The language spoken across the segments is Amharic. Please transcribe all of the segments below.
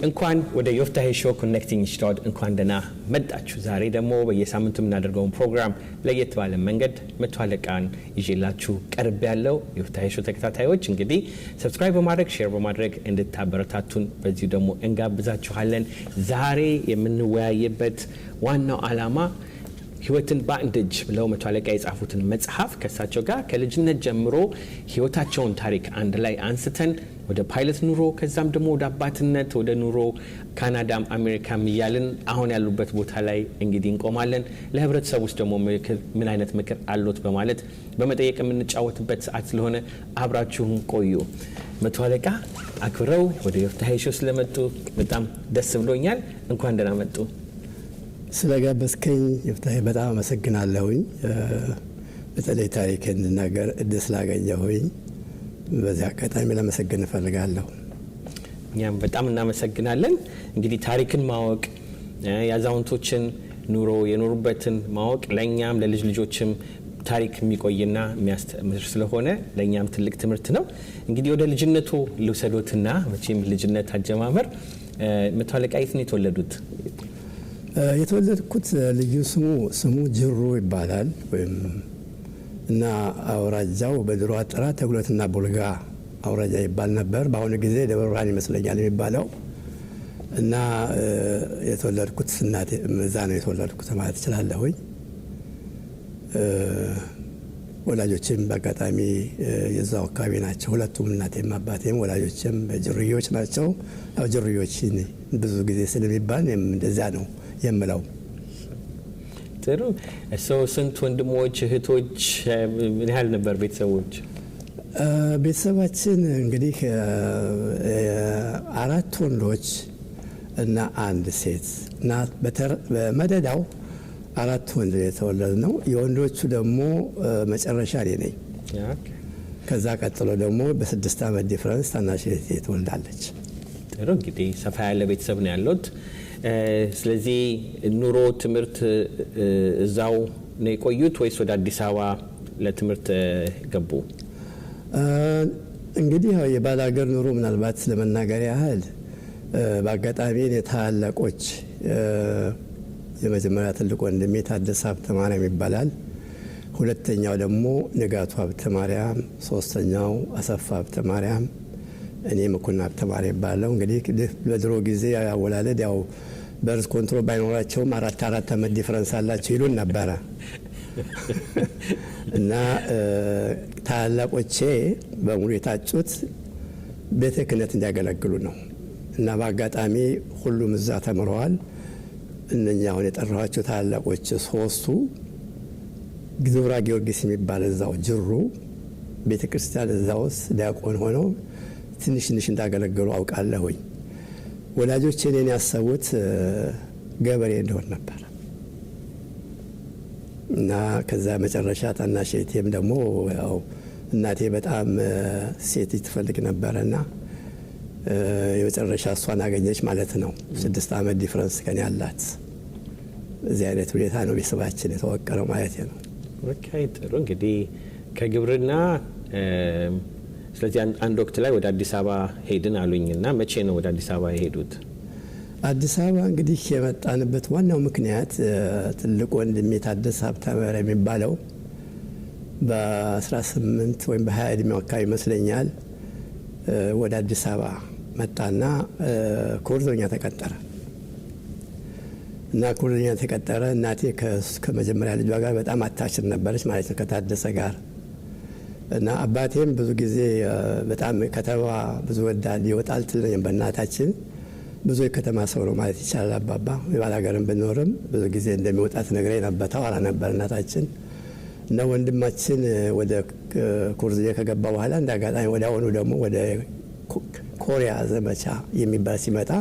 እንኳን ወደ ዮፍታሄ ሾው ኮኔክቲንግ ስቶድ እንኳን ደህና መጣችሁ። ዛሬ ደግሞ በየሳምንቱ የምናደርገውን ፕሮግራም ለየት ባለ መንገድ መቶ አለቃን ይዤላችሁ ቀርብ ያለው ዮፍታሄ ሾው ተከታታዮች እንግዲህ ሰብስክራይብ በማድረግ ሼር በማድረግ እንድታበረታቱን በዚሁ ደግሞ እንጋብዛችኋለን። ዛሬ የምንወያይበት ዋናው ዓላማ ህይወትን በአንድ እጅ ብለው መቶ አለቃ የጻፉትን መጽሐፍ ከሳቸው ጋር ከልጅነት ጀምሮ ህይወታቸውን ታሪክ አንድ ላይ አንስተን ወደ ፓይለት ኑሮ ከዛም ደግሞ ወደ አባትነት ወደ ኑሮ ካናዳም አሜሪካም እያልን አሁን ያሉበት ቦታ ላይ እንግዲህ እንቆማለን። ለህብረተሰቡ ውስጥ ደግሞ ምን አይነት ምክር አሉት በማለት በመጠየቅ የምንጫወትበት ሰዓት ስለሆነ አብራችሁን ቆዩ። መቶ አለቃ አክብረው ወደ ዮፍታሄ ሾው ስለመጡ በጣም ደስ ብሎኛል። እንኳን ደህና መጡ። ስለጋበዝከኝ ዮፍታሄ በጣም አመሰግናለሁኝ። በተለይ ታሪክን እንድናገር እድል ስላገኘሁኝ በዚህ አጋጣሚ ለመሰገን እፈልጋለሁ። እኛም በጣም እናመሰግናለን። እንግዲህ ታሪክን ማወቅ የአዛውንቶችን ኑሮ የኖሩበትን ማወቅ ለእኛም ለልጅ ልጆችም ታሪክ የሚቆይና የሚያስተምር ስለሆነ ለእኛም ትልቅ ትምህርት ነው። እንግዲህ ወደ ልጅነቱ ልውሰዶትና መቼም ልጅነት አጀማመር መቶ አለቃ የት ነው የተወለዱት? የተወለድኩት ልዩ ስሙ ጅሩ ይባላል ወይም እና አውራጃው በድሮ አጠራር ተጉለትና ቡልጋ አውራጃ ይባል ነበር። በአሁኑ ጊዜ ደብረ ብርሃን ይመስለኛል የሚባለው። እና የተወለድኩት እናቴ እዛ ነው የተወለድኩት ማለት እችላለሁኝ። ወላጆችም በአጋጣሚ የዛው አካባቢ ናቸው። ሁለቱም እናቴም አባቴም ወላጆችም ጅሩዮች ናቸው። ያው ጅሩዮች ብዙ ጊዜ ስለሚባል እንደዛ ነው የምለው። ጥሩ። ስንት ወንድሞች እህቶች ምን ያህል ነበር ቤተሰቦች? ቤተሰባችን እንግዲህ 4 ወንዶች እና 1 ሴት እና በመደዳው 4 ወንድ የተወለድ ነው። የወንዶቹ ደግሞ መጨረሻ ላይ ነኝ። ከዛ ቀጥሎ ደግሞ በ6 ዓመት ዲፍረንስ ታናሽ እህቴ ትወልዳለች። ጥሩ። እንግዲህ ሰፋ ያለ ቤተሰብ ነው ያሉት። ስለዚህ ኑሮ ትምህርት እዛው ነው የቆዩት ወይስ ወደ አዲስ አበባ ለትምህርት ገቡ? እንግዲህ የባል ሀገር ኑሮ ምናልባት ለመናገር ያህል በአጋጣሚ የታላቆች የመጀመሪያ ትልቅ ወንድሜ ታደሰ ሀብተማርያም ይባላል። ሁለተኛው ደግሞ ንጋቱ ሀብተማርያም፣ ሶስተኛው አሰፋ ሀብተማርያም፣ እኔ መኩና ሀብተማርያም ይባላል። እንግዲህ በድሮ ጊዜ ያወላለድ ያው በርዝ ኮንትሮል ባይኖራቸውም 4 ዓመት ዲፈረንስ አላቸው ይሉን ነበረ። እና ታላቆቼ በሙሉ የታጩት ቤተ ክህነት እንዲያገለግሉ ነው። እና በአጋጣሚ ሁሉም እዛ ተምረዋል። እነኛ አሁን የጠራኋቸው ታላቆች 3ቱ ግዞራ ጊዮርጊስ የሚባል እዛው ጅሩ ቤተ ክርስቲያን እዛ ውስጥ ዲያቆን ሆነው ትንሽ እንዳገለገሉ አውቃለሁኝ። ወላጆች እኔን ያሰቡት ገበሬ እንደሆን ነበር። እና ከዛ መጨረሻ ታናሽ እህቴም ደግሞ ያው እናቴ በጣም ሴት ትፈልግ ነበርና የመጨረሻ እሷን አገኘች ማለት ነው። 6 ዓመት ዲፈረንስ ከኔ አላት። እዚህ አይነት ሁኔታ ነው ቤተሰባችን የተወቀረው ማለት ነው። ኦኬ። ጥሩ። እንግዲህ ከግብርና ስለዚህ አንድ ወቅት ላይ ወደ አዲስ አበባ ሄድን አሉኝና መቼ ነው ወደ አዲስ አበባ የሄዱት? አዲስ አበባ እንግዲህ የመጣንበት ዋናው ምክንያት ትልቅ ወንድሜ ታደሰ ሀብተማርያም የሚባለው በ18 ወይም በ20 እድሜው አካባቢ ይመስለኛል ወደ አዲስ አበባ መጣና ኮርዞኛ ተቀጠረ። እና ኮርዞኛ ተቀጠረ። እናቴ ከመጀመሪያ ልጇ ጋር በጣም አታችል ነበረች ማለት ነው ከታደሰ ጋር። እና አባቴም ብዙ ጊዜ በጣም ከተማ ብዙ ወዳድ ይወጣል ትለኝ በእናታችን ብዙ የከተማ ሰው ነው ማለት ይቻላል። አባባ የባል ሀገርን ብኖርም ብዙ ጊዜ እንደሚወጣ ትነግረኝ ነበር፣ ታወራ ነበር እናታችን። እና ወንድማችን ወደ ኩርዝዬ ከገባ በኋላ እንዳጋጣሚ ወዲያውኑ ደግሞ ወደ ኮሪያ ዘመቻ የሚባል ሲመጣ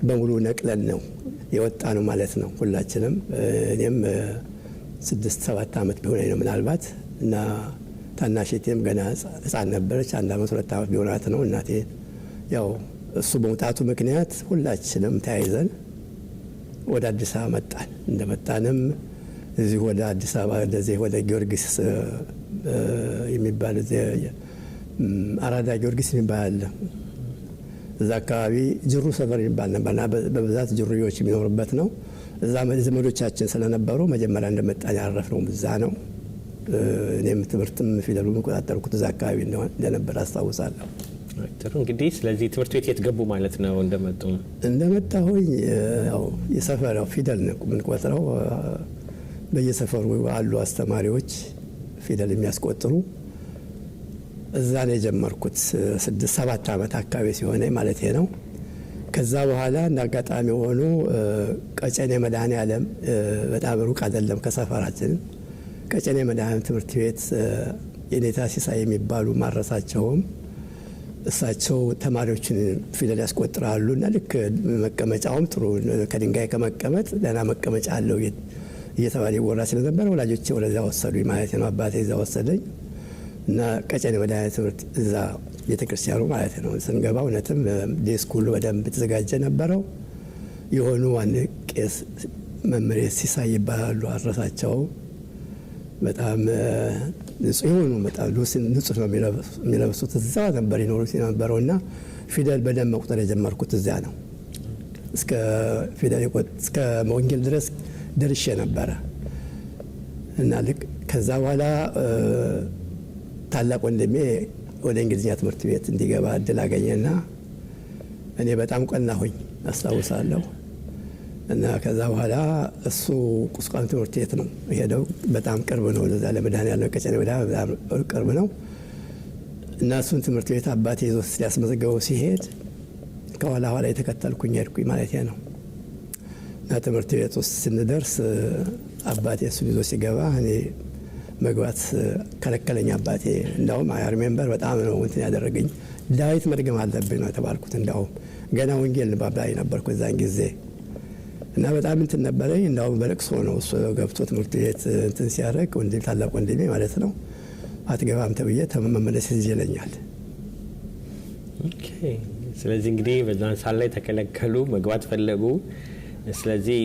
በሙሉ ነቅለን ነው የወጣ ነው ማለት ነው ሁላችንም። እኔም 6-7 ዓመት ቢሆነኝ ነው ምናልባት። እና ታናሽቴም ገና ህፃን ነበረች፣ 1 ዓመት 2 ዓመት ቢሆናት ነው። እናቴ ያው እሱ በመውጣቱ ምክንያት ሁላችንም ተያይዘን ወደ አዲስ አበባ መጣን። እንደመጣንም እዚህ ወደ አዲስ አበባ እንደዚህ ወደ ጊዮርጊስ የሚባል አራዳ ጊዮርጊስ የሚባል እዛ አካባቢ ጅሩ ሰፈር ይባል ነበርና በብዛት ጅሩዎች የሚኖሩበት ነው። እዛ ዘመዶቻችን ስለነበሩ መጀመሪያ እንደመጣን ያረፍነው እዛ ነው። እኔም ትምህርትም ፊደሉን መቆጣጠርኩት እዛ አካባቢ እንደነበር አስታውሳለሁ። ጥሩ እንግዲህ ስለዚህ ትምህርት ቤት የት ገቡ ማለት ነው? እንደመጣሁኝ ያው የሰፈር ፊደል ነው የምንቆጥረው። በየሰፈሩ አሉ አስተማሪዎች ፊደል የሚያስቆጥሩ። እዛ ነው የጀመርኩት 6-7 ዓመት አካባቢ ሲሆነ ማለት ነው። ከዛ በኋላ እንዳጋጣሚ ሆኖ ቀጨኔ መድኃኔዓለም በጣም ሩቅ አይደለም ከሰፈራችን። ቀጨኔ መድኃኔዓለም ትምህርት ቤት የኔታ ሲሳይ የሚባሉ ማረሳቸውም እሳቸው ተማሪዎችን ፊደል ያስቆጥራሉ እና ልክ መቀመጫውም ጥሩ ከድንጋይ ከመቀመጥ ደህና መቀመጫ አለው እየተባለ ይወራ ስለነበረ ወላጆቼ ወደዛ ወሰዱኝ ማለት ነው። አባቴ እዛ ወሰደኝ እና ቀጨኔ መድኃኔዓለም ትምህርት እዛ ቤተክርስቲያኑ ማለት ነው ስንገባ እውነትም ዴስኩሉ በደንብ የተዘጋጀ ነበረው። የሆኑ ዋን ቄስ መምህር ሲሳይ ይባላሉ አረሳቸው። በጣም ንጹህ የሆኑ በጣም ንጹህ ነው የሚለብሱት። እዛ ነበር ይኖሩት የነበረው እና ፊደል በደንብ መቁጠር የጀመርኩት እዚያ ነው። እስከ ፊደል እስከ ወንጌል ድረስ ደርሼ ነበረ እና ልክ ከዛ በኋላ ታላቅ ወንድሜ ወደ እንግሊዝኛ ትምህርት ቤት እንዲገባ እድል አገኘና እኔ በጣም ቀናሁኝ አስታውሳለሁ። እና ከዛ በኋላ እሱ ቁስቋም ትምህርት ቤት ነው ሄደው። በጣም ቅርብ ነው ለዛ ለመድኃኔዓለም ቀጨኔ በጣም ቅርብ ነው። እና እሱን ትምህርት ቤት አባቴ ይዞ ሲያስመዘገበው ሲሄድ ከኋላ ኋላ የተከተልኩኝ ሄድኩኝ ማለት ነው። እና ትምህርት ቤት ውስጥ ስንደርስ አባቴ እሱን ይዞ ሲገባ እኔ መግባት ከለከለኝ አባቴ። እንዳውም አይ ሪሜምበር በጣም ነው እንትን ያደረገኝ። ዳዊት መድገም አለብኝ ነው የተባልኩት። እንዳውም ገና ወንጌል ንባብ ላይ ነበርኩ እዛን ጊዜ እና በጣም እንትን ነበረኝ። እንዳውም በለቅሶ ነው እሱ ገብቶ ትምህርት ቤት እንትን ሲያደርግ ወንድም ታላቅ ወንድሜ ማለት ነው አትገባም ተብዬ መመለስ ይለኛል። ኦኬ። ስለዚህ እንግዲህ በዛን ሳል ላይ ተከለከሉ፣ መግባት ፈለጉ። ስለዚህ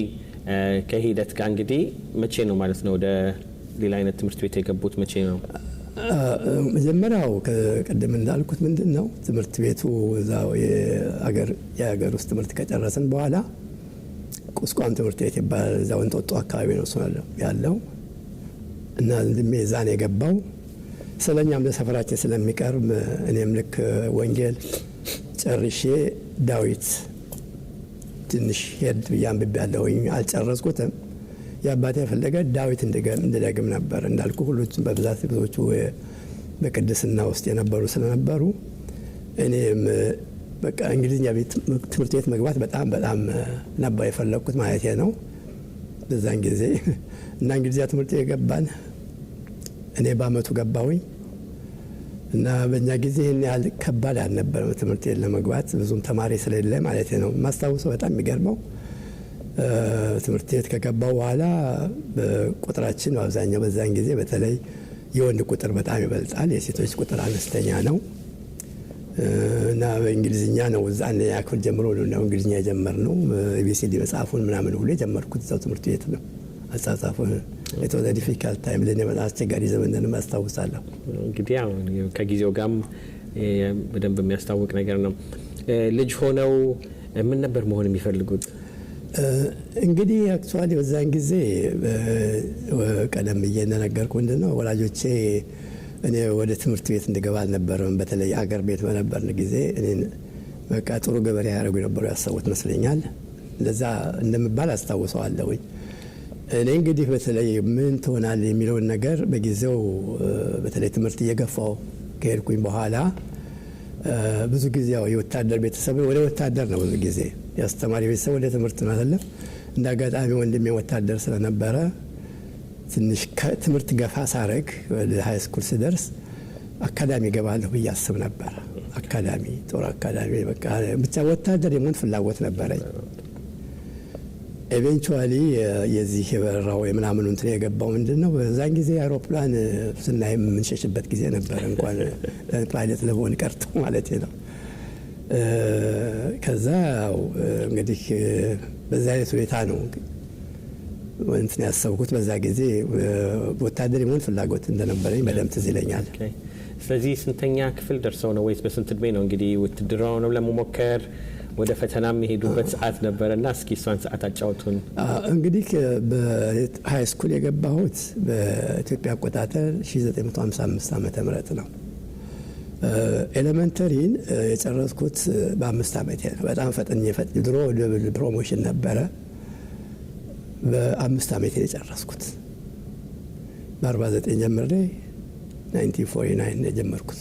ከሂደት ጋር እንግዲህ መቼ ነው ማለት ነው ወደ ሌላ አይነት ትምህርት ቤት የገቡት? መቼ ነው? መጀመሪያው ቅድም እንዳልኩት ምንድን ነው ትምህርት ቤቱ እዛው የሀገር ውስጥ ትምህርት ከጨረስን በኋላ ቁስቋም ትምህርት ቤት ይባላል። እዛው እንጦጦ አካባቢ ነው እሱ ያለው እና እንድሜ እዛ ነው የገባው። ስለኛም ለሰፈራችን ስለሚቀርብ እኔም ልክ ወንጌል ጨርሼ ዳዊት ትንሽ ሄድ ብዬ አንብቤያለሁኝ። አልጨረስኩትም። የአባቴ የፈለገ ዳዊት እንድደግም ነበር። እንዳልኩ ሁሉም በብዛት ብዙዎቹ በቅድስና ውስጥ የነበሩ ስለነበሩ እኔም በቃ እንግሊዝኛ ትምህርት ቤት መግባት በጣም ነበር የፈለግኩት ማለት ነው በዛን ጊዜ። እና እንግሊዝኛ ትምህርት ቤት ገባን። እኔ በአመቱ ገባሁኝ እና በእኛ ጊዜ ይህን ያህል ከባድ አልነበረም ትምህርት ቤት ለመግባት ብዙም ተማሪ ስለሌለ ማለት ነው። ማስታውሰው በጣም የሚገርመው ትምህርት ቤት ከገባው በኋላ ቁጥራችን በአብዛኛው በዛን ጊዜ በተለይ የወንድ ቁጥር በጣም ይበልጣል፣ የሴቶች ቁጥር አነስተኛ ነው። እና በእንግሊዝኛ ነው እዛ አንደኛ ክፍል ጀምሮ ነው እንግሊዝኛ የጀመርነው። ኤቢሲዲ መጽሐፉን ምናምን ሁሉ የጀመርኩት እዛው ትምህርት ቤት ነው። አጻጻፉን የተወሰነ ዲፊካልት ታይም ለኔ በጣም አስቸጋሪ ዘመን አስታውሳለሁ። እንግዲህ አሁን ከጊዜው ጋርም በደንብ የሚያስታውቅ ነገር ነው። ልጅ ሆነው ምን ነበር መሆን የሚፈልጉት? እንግዲህ አክቹአሊ በዛን ጊዜ ቀደም ብዬ እንደነገርኩ ምንድነው ወላጆቼ እኔ ወደ ትምህርት ቤት እንድገባ አልነበረም። በተለይ አገር ቤት በነበርን ጊዜ እኔን በቃ ጥሩ ገበሬ ያደረጉ ነበሩ ያሰቡት መስለኛል። እንደዛ እንደምባል አስታውሰዋለሁኝ። እኔ እንግዲህ በተለይ ምን ትሆናል የሚለውን ነገር በጊዜው በተለይ ትምህርት እየገፋው ከሄድኩኝ በኋላ ብዙ ጊዜ ያው የወታደር ቤተሰብ ወደ ወታደር ነው ብዙ ጊዜ ያስተማሪ ቤተሰብ ወደ ትምህርት ነው አይደለም። እንደ አጋጣሚ ወንድሜ ወታደር ስለነበረ ትንሽ ከትምህርት ገፋ ሳረግ ወደ ሃይ ስኩል ስደርስ አካዳሚ ገባለሁ ብዬ አስብ ነበር። አካዳሚ ጦር አካዳሚ በቃ ብቻ ወታደር የመሆን ፍላጎት ነበረኝ። ኤቨንቹዋሊ የዚህ የበረራው የምናምኑ እንትን የገባው ምንድነው በዛን ጊዜ አውሮፕላን ስናይ የምንሸሽበት ጊዜ ነበር፣ እንኳን ፓይለት ለመሆን ቀርቶ ማለት ነው። ከዛ እንግዲህ በዛ አይነት ሁኔታ ነው እንትን ያሰብኩት። በዛ ጊዜ ወታደር የመሆን ፍላጎት እንደነበረኝ በደምብ ትዝ ይለኛል። ስለዚህ ስንተኛ ክፍል ደርሰው ነው ወይስ በስንት እድሜ ነው እንግዲህ ውትድርናውን ለመሞከር ወደ ፈተና የሄዱበት ሰዓት ነበረና እስኪ እሷን ሰዓት አጫውቱን። እንግዲህ በሃይ ስኩል የገባሁት በኢትዮጵያ አቆጣጠር 1955 ዓመተ ምህረት ነው። ኤሌመንተሪን የጨረስኩት በ5 ዓመቴ ነው። በጣም ድሮ ደብል ፕሮሞሽን ነበረ። በ5 ዓመቴ የጨረስኩት በ49 ጀምሬ 1949 የጀመርኩት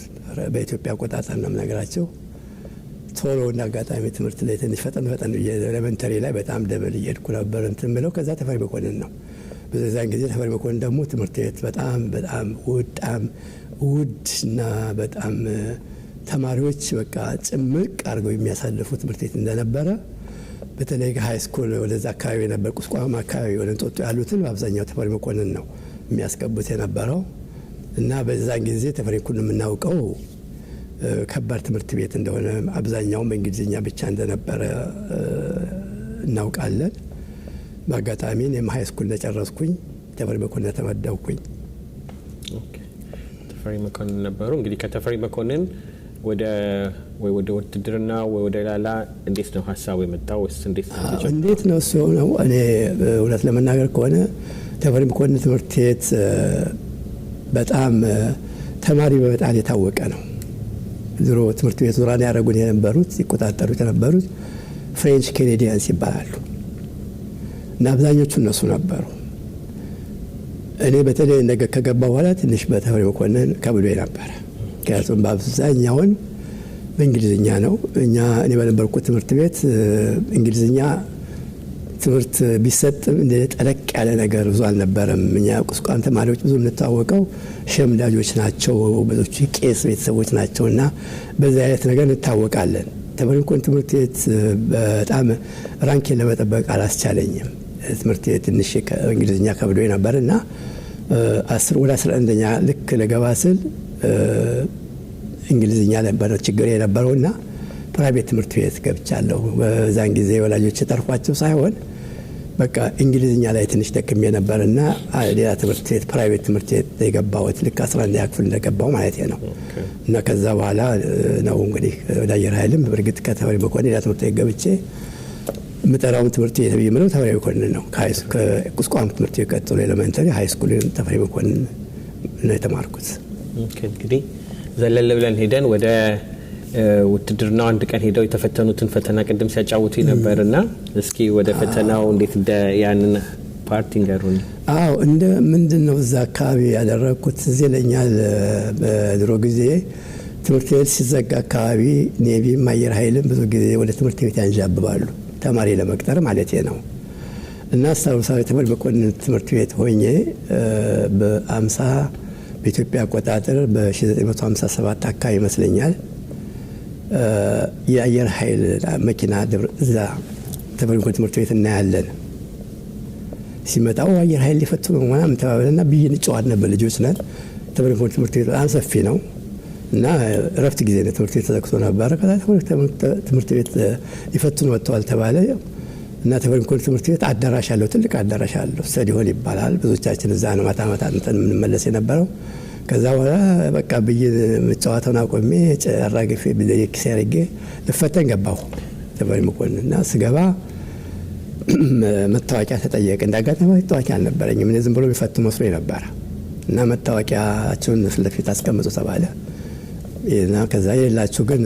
በኢትዮጵያ አቆጣጠር ነው የምነግራቸው። ቶሎ እንደ አጋጣሚ ትምህርት ላይ ትንሽ ፈጠን ኤሌመንተሪ ላይ በጣም ደብል እየሄድኩ ነበር እንትን ብለው ከዛ ተፈሪ መኮንን ነው። በዛን ጊዜ ተፈሪ መኮንን ደግሞ ትምህርት ቤት በጣም ውድ እና በጣም ተማሪዎች በቃ ጭምቅ አድርገው የሚያሳልፉ ትምህርት ቤት እንደነበረ በተለይ ከሃይ ስኩል ወደዛ አካባቢ የነበር ቁስቋም አካባቢ ወደ እንጦጦ ያሉትን በአብዛኛው ተፈሪ መኮንን ነው የሚያስገቡት የነበረው እና በዛን ጊዜ ተፈሪ መኮንን የምናውቀው ከባድ ትምህርት ቤት እንደሆነ አብዛኛውም በእንግሊዝኛ ብቻ እንደነበረ እናውቃለን። በአጋጣሚ እኔም ሃይ ስኩል እንደጨረስኩኝ ተፈሪ መኮንን ተመደብኩኝ። ተፈሪ መኮንን ነበሩ። እንግዲህ ከተፈሪ መኮንን ወደ ውትድርና ወደ ላላ እንዴት ነው ሀሳቡ የመጣው? ወይስ እንዴት ነው እሱ ነው? እኔ እውነት ለመናገር ከሆነ ተፈሪ መኮንን ትምህርት ቤት በጣም ተማሪ በጣም የታወቀ ነው። ድሮ ትምህርት ቤት ዙሪያ ያደረጉን የነበሩት ይቆጣጠሩት የነበሩት ፍሬንች ኬኔዲያንስ ይባላሉ እና አብዛኞቹ እነሱ ነበሩ። እኔ በተለይ ነገ ከገባ በኋላ ትንሽ በተፈሪ መኮንን ከብዶ ነበረ። ምክንያቱም በአብዛኛውን በእንግሊዝኛ ነው። እኔ በነበርኩት ትምህርት ቤት እንግሊዝኛ ትምህርት ቢሰጥም እንደ ጠለቅ ያለ ነገር ብዙ አልነበረም። እኛ ቁስቋም ተማሪዎች ብዙ የምንታወቀው ሸምዳጆች ናቸው፣ ብዙዎቹ ቄስ ቤተሰቦች ናቸው እና በዚህ አይነት ነገር እንታወቃለን። ተፈሪ መኮንን ትምህርት ቤት በጣም ራንኬን ለመጠበቅ አላስቻለኝም። ትምህርት ቤት ትንሽ እንግሊዝኛ ከብዶ ነበር እና ወደ 11ኛ ልክ ለገባ ስል እንግሊዝኛ ነበረ ችግር የነበረውና ፕራይቬት ትምህርት ቤት ገብቻለሁ። በዛን ጊዜ ወላጆች ተርፏቸው ሳይሆን በቃ እንግሊዝኛ ላይ ትንሽ ደክሜ ነበርና ሌላ ትምህርት ቤት ፕራይቬት ትምህርት ቤት የገባሁት ልክ 11ኛ ክፍል እንደገባሁ ማለት ነው። እና ከዛ በኋላ ነው እንግዲህ ወደ አየር ኃይልም በእርግጥ ከተፈሪ መኮንን ሌላ ትምህርት ቤት ገብቼ የምጠራውን ትምህርት ቤት የምለው ተፈሪ መኮንን ነው። ከቁስቋም ትምህርት ቤት ቀጥሎ ኤሌመንተሪ ሃይ ስኩል ተፈሪ መኮንን ነው የተማርኩት። እንግዲህ ዘለል ብለን ሄደን ወደ ውትድርናው አንድ ቀን ሄደው የተፈተኑትን ፈተና ቅድም ሲያጫውቱ ነበርና እስኪ ወደ ፈተናው እንዴት ያንን ፓርቲ ንገሩን። እንደ ምንድነው እዛ አካባቢ ያደረኩት እዚህ ለኛል። በድሮ ጊዜ ትምህርት ቤት ሲዘጋ አካባቢ ኔቪም አየር ኃይልም ብዙ ጊዜ ወደ ትምህርት ቤት ያንዣብባሉ ተማሪ ለመቅጠር ማለት ነው። እና አስታውሳለሁ ተፈሪ መኮንን ትምህርት ቤት ሆኜ በ50 በኢትዮጵያ አቆጣጠር በ1957 አካባቢ ይመስለኛል የአየር ኃይል መኪና እዛ ተፈሪ መኮንን ትምህርት ቤት እናያለን። ሲመጣው አየር ኃይል ሊፈትኑ ነው ምናምን ተባብለና ብይን ጨዋት ነበር። ልጆች ነን። ተፈሪ መኮንን ትምህርት ቤት በጣም ሰፊ ነው እና እረፍት ጊዜ ነው ትምህርት ቤት ተዘግቶ ነበረ። ከዛ ትምህርት ቤት ሊፈትኑ ወጥተዋል ተባለ እና ተፈሪ መኮንን ትምህርት ቤት አዳራሽ አለው፣ ትልቅ አዳራሽ አለው። ስታዲዮን ይባላል። ብዙዎቻችን እዛ ነው ማታ ማታ የምንመለስ የነበረው። ከዛ በኋላ በቃ ብይን መጫወተውን አቆሜ አራግፌ ኪሴ አድርጌ ልፈተን ገባሁ ተፈሪ መኮንን እና ስገባ መታወቂያ ተጠየቅ። እንዳጋጣሚ መታወቂያ አልነበረኝም። እኔ ዝም ብሎ የሚፈቱ መስሎኝ ነበረ እና መታወቂያቸውን ፊት ለፊት አስቀምጡ ተባለ እና ከዛ የሌላችሁ ግን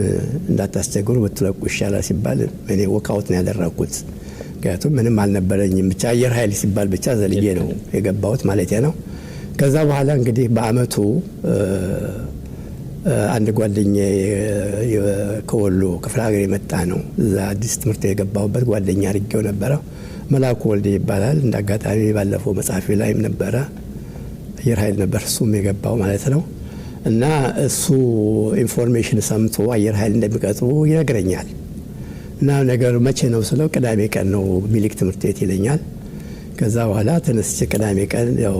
እንዳታስቸግሩ ብትለቁ ይሻላል ሲባል እኔ ወካውት ነው ያደረኩት። ምክንያቱም ምንም አልነበረኝም። ብቻ አየር ኃይል ሲባል ብቻ ዘልዬ ነው የገባሁት ማለት ነው። ከዛ በኋላ እንግዲህ በአመቱ አንድ ጓደኛዬ ከወሎ ክፍለ ሀገር የመጣ ነው። እዛ አዲስ ትምህርት የገባሁበት ጓደኛ አድርጌው ነበረ። መላኩ ወልዴ ይባላል። እንደ አጋጣሚ ባለፈው መጽሐፊ ላይም ነበረ አየር ኃይል ነበር እሱም የገባው ማለት ነው። እና እሱ ኢንፎርሜሽን ሰምቶ አየር ኃይል እንደሚቀጥሩ ይነግረኛል። እና ነገር መቼ ነው ስለው ቅዳሜ ቀን ነው ሚሊክ ትምህርት ቤት ይለኛል። ከዛ በኋላ ተነስቼ ቅዳሜ ቀን ያው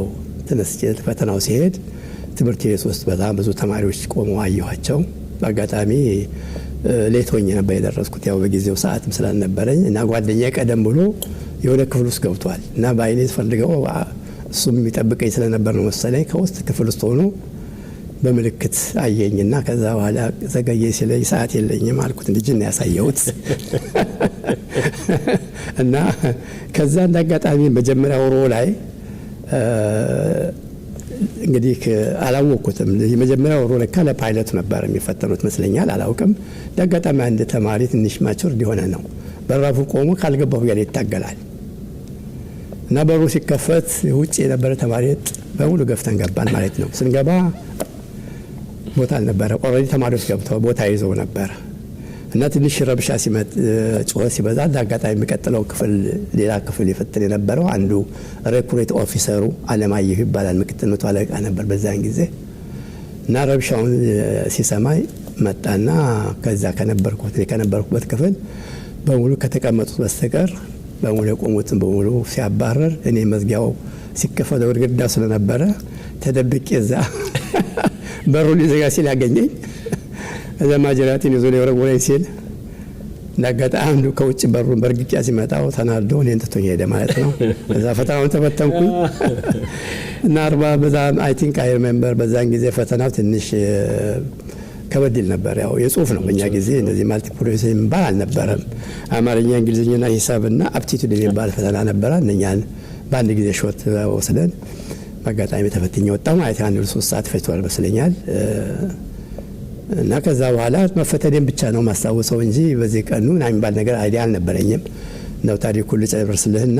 ተነስቼ ፈተናው ሲሄድ ትምህርት ቤት ውስጥ በጣም ብዙ ተማሪዎች ቆመው አየኋቸው። በአጋጣሚ ሌት ሆኜ ነበር የደረስኩት፣ ያው በጊዜው ሰዓትም ስላልነበረኝ እና ጓደኛዬ ቀደም ብሎ የሆነ ክፍል ውስጥ ገብቷል እና በአይኔ ፈልገው እሱም የሚጠብቀኝ ስለነበር ነው መሰለኝ ከውስጥ ክፍል ውስጥ ሆኖ በምልክት አየኝና ከዛ በኋላ ዘገየ ሲለኝ ሰዓት የለኝም አልኩት። ልጅን ያሳየሁት እና ከዛ እንዳጋጣሚ መጀመሪያ ወሮ ላይ እንግዲህ አላወቅኩትም። የመጀመሪያ ወሮ ለካ ለፓይለት ነበር የሚፈተኑት መስለኛል፣ አላውቅም። እንዳጋጣሚ አንድ ተማሪ ትንሽ ማቹር እንዲሆነ ነው በራፉ ቆሞ ካልገባሁ ያለ ይታገላል እና በሩ ሲከፈት ውጭ የነበረ ተማሪ በሙሉ ገፍተን ገባን ማለት ነው። ስንገባ ቦታ አልነበረ። ኦልሬዲ ተማሪዎች ገብተው ቦታ ይዘው ነበር እና ትንሽ ረብሻ ሲመጥ ጩኸት ሲበዛ እንዳጋጣሚ የሚቀጥለው ክፍል ሌላ ክፍል ይፈትን የነበረው አንዱ ሬኩሬት ኦፊሰሩ አለማየሁ ይባላል፣ ምክትል መቶ አለቃ ነበር በዛን ጊዜ እና ረብሻውን ሲሰማይ መጣና ከዛ ከነበርኩበት ክፍል በሙሉ ከተቀመጡት በስተቀር በሙሉ የቆሙትን በሙሉ ሲያባረር እኔ መዝጊያው ሲከፈት ግድግዳ ስለነበረ ተደብቄ እዛ በሩ ሊዘጋ ሲል ያገኘኝ እዛ ማጀራቴን ይዞ ሊወረወረኝ ሲል እንዳጋጣሚ አንዱ ከውጭ በሩን በርግጫ ሲመጣው ተናዶ እኔን ትቶኝ ሄደ ማለት ነው። እዛ ፈተናውን ተፈተንኩኝ እና 40 በዛ አይ ቲንክ አይ ሪሜምበር በዛን ጊዜ ፈተናው ትንሽ ከበድ ይል ነበር። ያው የጽሁፍ ነው በእኛ ጊዜ እንደዚህ ማልቲፕል ቾይስ የሚባል አልነበረም። አማርኛ፣ እንግሊዝኛና ሂሳብና አፕቲቱድ የሚባል ፈተና ነበረ። እነኛን በአንድ ጊዜ ሾት ወስደን በአጋጣሚ ተፈትኜ ወጣሁ ማለት አንድ 3 ሰዓት ፈጅቷል መስለኛል። እና ከዛ በኋላ መፈተኔን ብቻ ነው ማስታወሰው እንጂ በዚህ ቀኑ ምናምን የሚባል ነገር አይዲያ አልነበረኝም። ነው ታሪኩን ልጨርስልህና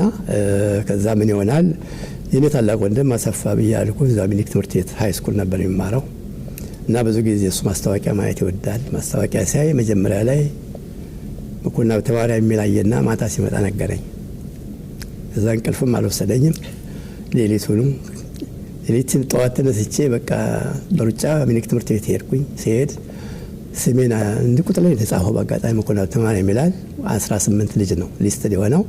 ከዛ ምን ይሆናል የኔ ታላቅ ወንድም አሰፋ ብያልኩ እዛ ሚኒክ ትምህርት ቤት ሃይ ስኩል ነበር የሚማረው እና ብዙ ጊዜ እሱ ማስታወቂያ ማየት ይወዳል። ማስታወቂያ ሲያይ መጀመሪያ ላይ መኮንና ተማሪ የሚላየና ማታ ሲመጣ ነገረኝ። እዛ እንቅልፍም አልወሰደኝም። ሌሊቱንም ጠዋት ተነስቼ በቃ በሩጫ ሚኒክ ትምህርት ቤት ሄድኩኝ። ሲሄድ ስሜን እንድ ቁጥር ላይ የተጻፈው በአጋጣሚ መኮንና ተማሪ የሚላል 18 ልጅ ነው ሊስትድ የሆነው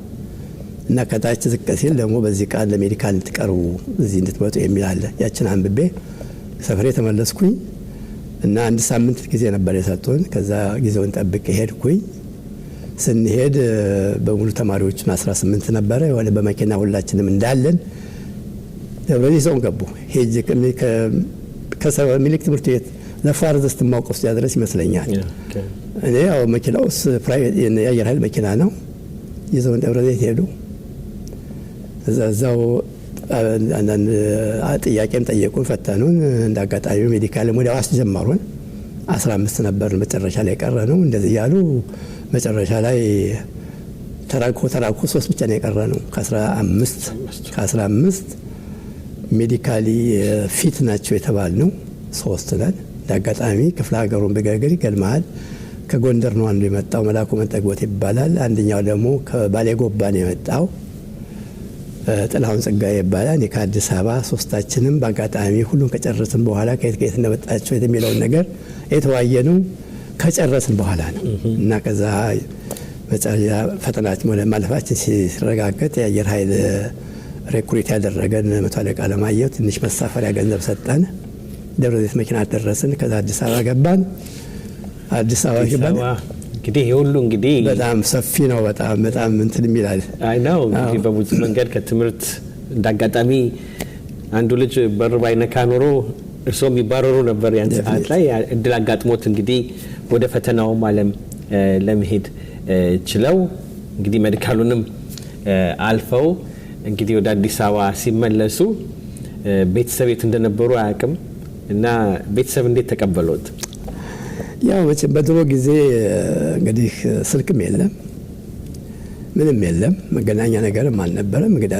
እና ከታች ዝቅ ሲል ደግሞ በዚህ ቃል ለሜዲካል እንድትቀርቡ እዚህ እንድትመጡ የሚል አለ። ያችን አንብቤ ሰፈሬ ተመለስኩኝ እና አንድ ሳምንት ጊዜ ነበር የሰጡን። ከዛ ጊዜውን ጠብቄ ሄድኩኝ። ስንሄድ በሙሉ ተማሪዎቹን 18 ነበረ። የሆነ በመኪና ሁላችንም እንዳለን ደብረዚህ ሰውን ገቡ። ሄጅ ሚኒክ ትምህርት ቤት ለፋርዘስት ማውቀው ውስጥ ያድረስ ይመስለኛል። እኔ ያው መኪናው ፕራይቬት የአየር ኃይል መኪና ነው። ይዘውን ደብረዚህ ሄዱ። እዛው አንዳንድ ጥያቄም ጠየቁን፣ ፈተኑን። እንዳጋጣሚ ሜዲካል ወዲያው አስጀመሩን። 15 ነበር መጨረሻ ላይ የቀረ ነው። እንደዚህ ያሉ መጨረሻ ላይ ተራኮ 3 ብቻ ነው የቀረ ነው ከ15 ሜዲካሊ ፊት ናቸው የተባል ነው 3 ነን። እንዳጋጣሚ ክፍለ ሀገሩን በገገር ይገልማል። ከጎንደር ነው አንዱ የመጣው መላኩ መንጠግቦት ይባላል። አንደኛው ደግሞ ከባሌ ጎባ ነው የመጣው ጥላሁን ጸጋዬ ይባላል። እኔ ከአዲስ አበባ። ሶስታችንም በአጋጣሚ ሁሉን ከጨረስን በኋላ ከየት እንደመጣቸው የሚለውን ነገር የተወያየነው ከጨረስን በኋላ ነው እና ከዛ መጨረሻ ፈተናችን ማለፋችን ሲረጋገጥ የአየር ኃይል ሬኩሪት ያደረገን መቶ አለቃ አለማየሁ ትንሽ መሳፈሪያ ገንዘብ ሰጠን። ደብረ ዘይት መኪና ደረስን። ከዛ አዲስ አበባ ገባን። አዲስ አበባ ገባን። እንግዲህ የሁሉ እንግዲህ በጣም ሰፊ ነው። በጣም እንትን የሚላል አይ ነው እንግዲህ በብዙ መንገድ ከትምህርት እንዳጋጣሚ አንዱ ልጅ በር ባይነካ ኖሮ እርሶ የሚባረሩ ነበር። ያን ሰዓት ላይ እድል አጋጥሞት እንግዲህ ወደ ፈተናውም ዓለም ለመሄድ ችለው እንግዲህ ሜዲካሉንም አልፈው እንግዲህ ወደ አዲስ አበባ ሲመለሱ ቤተሰብ የት እንደነበሩ አያውቅም እና ቤተሰብ እንዴት ተቀበሉት? ያው መቼም በድሮ ጊዜ እንግዲህ ስልክም የለም ምንም የለም፣ መገናኛ ነገርም አልነበረም። እንግዲህ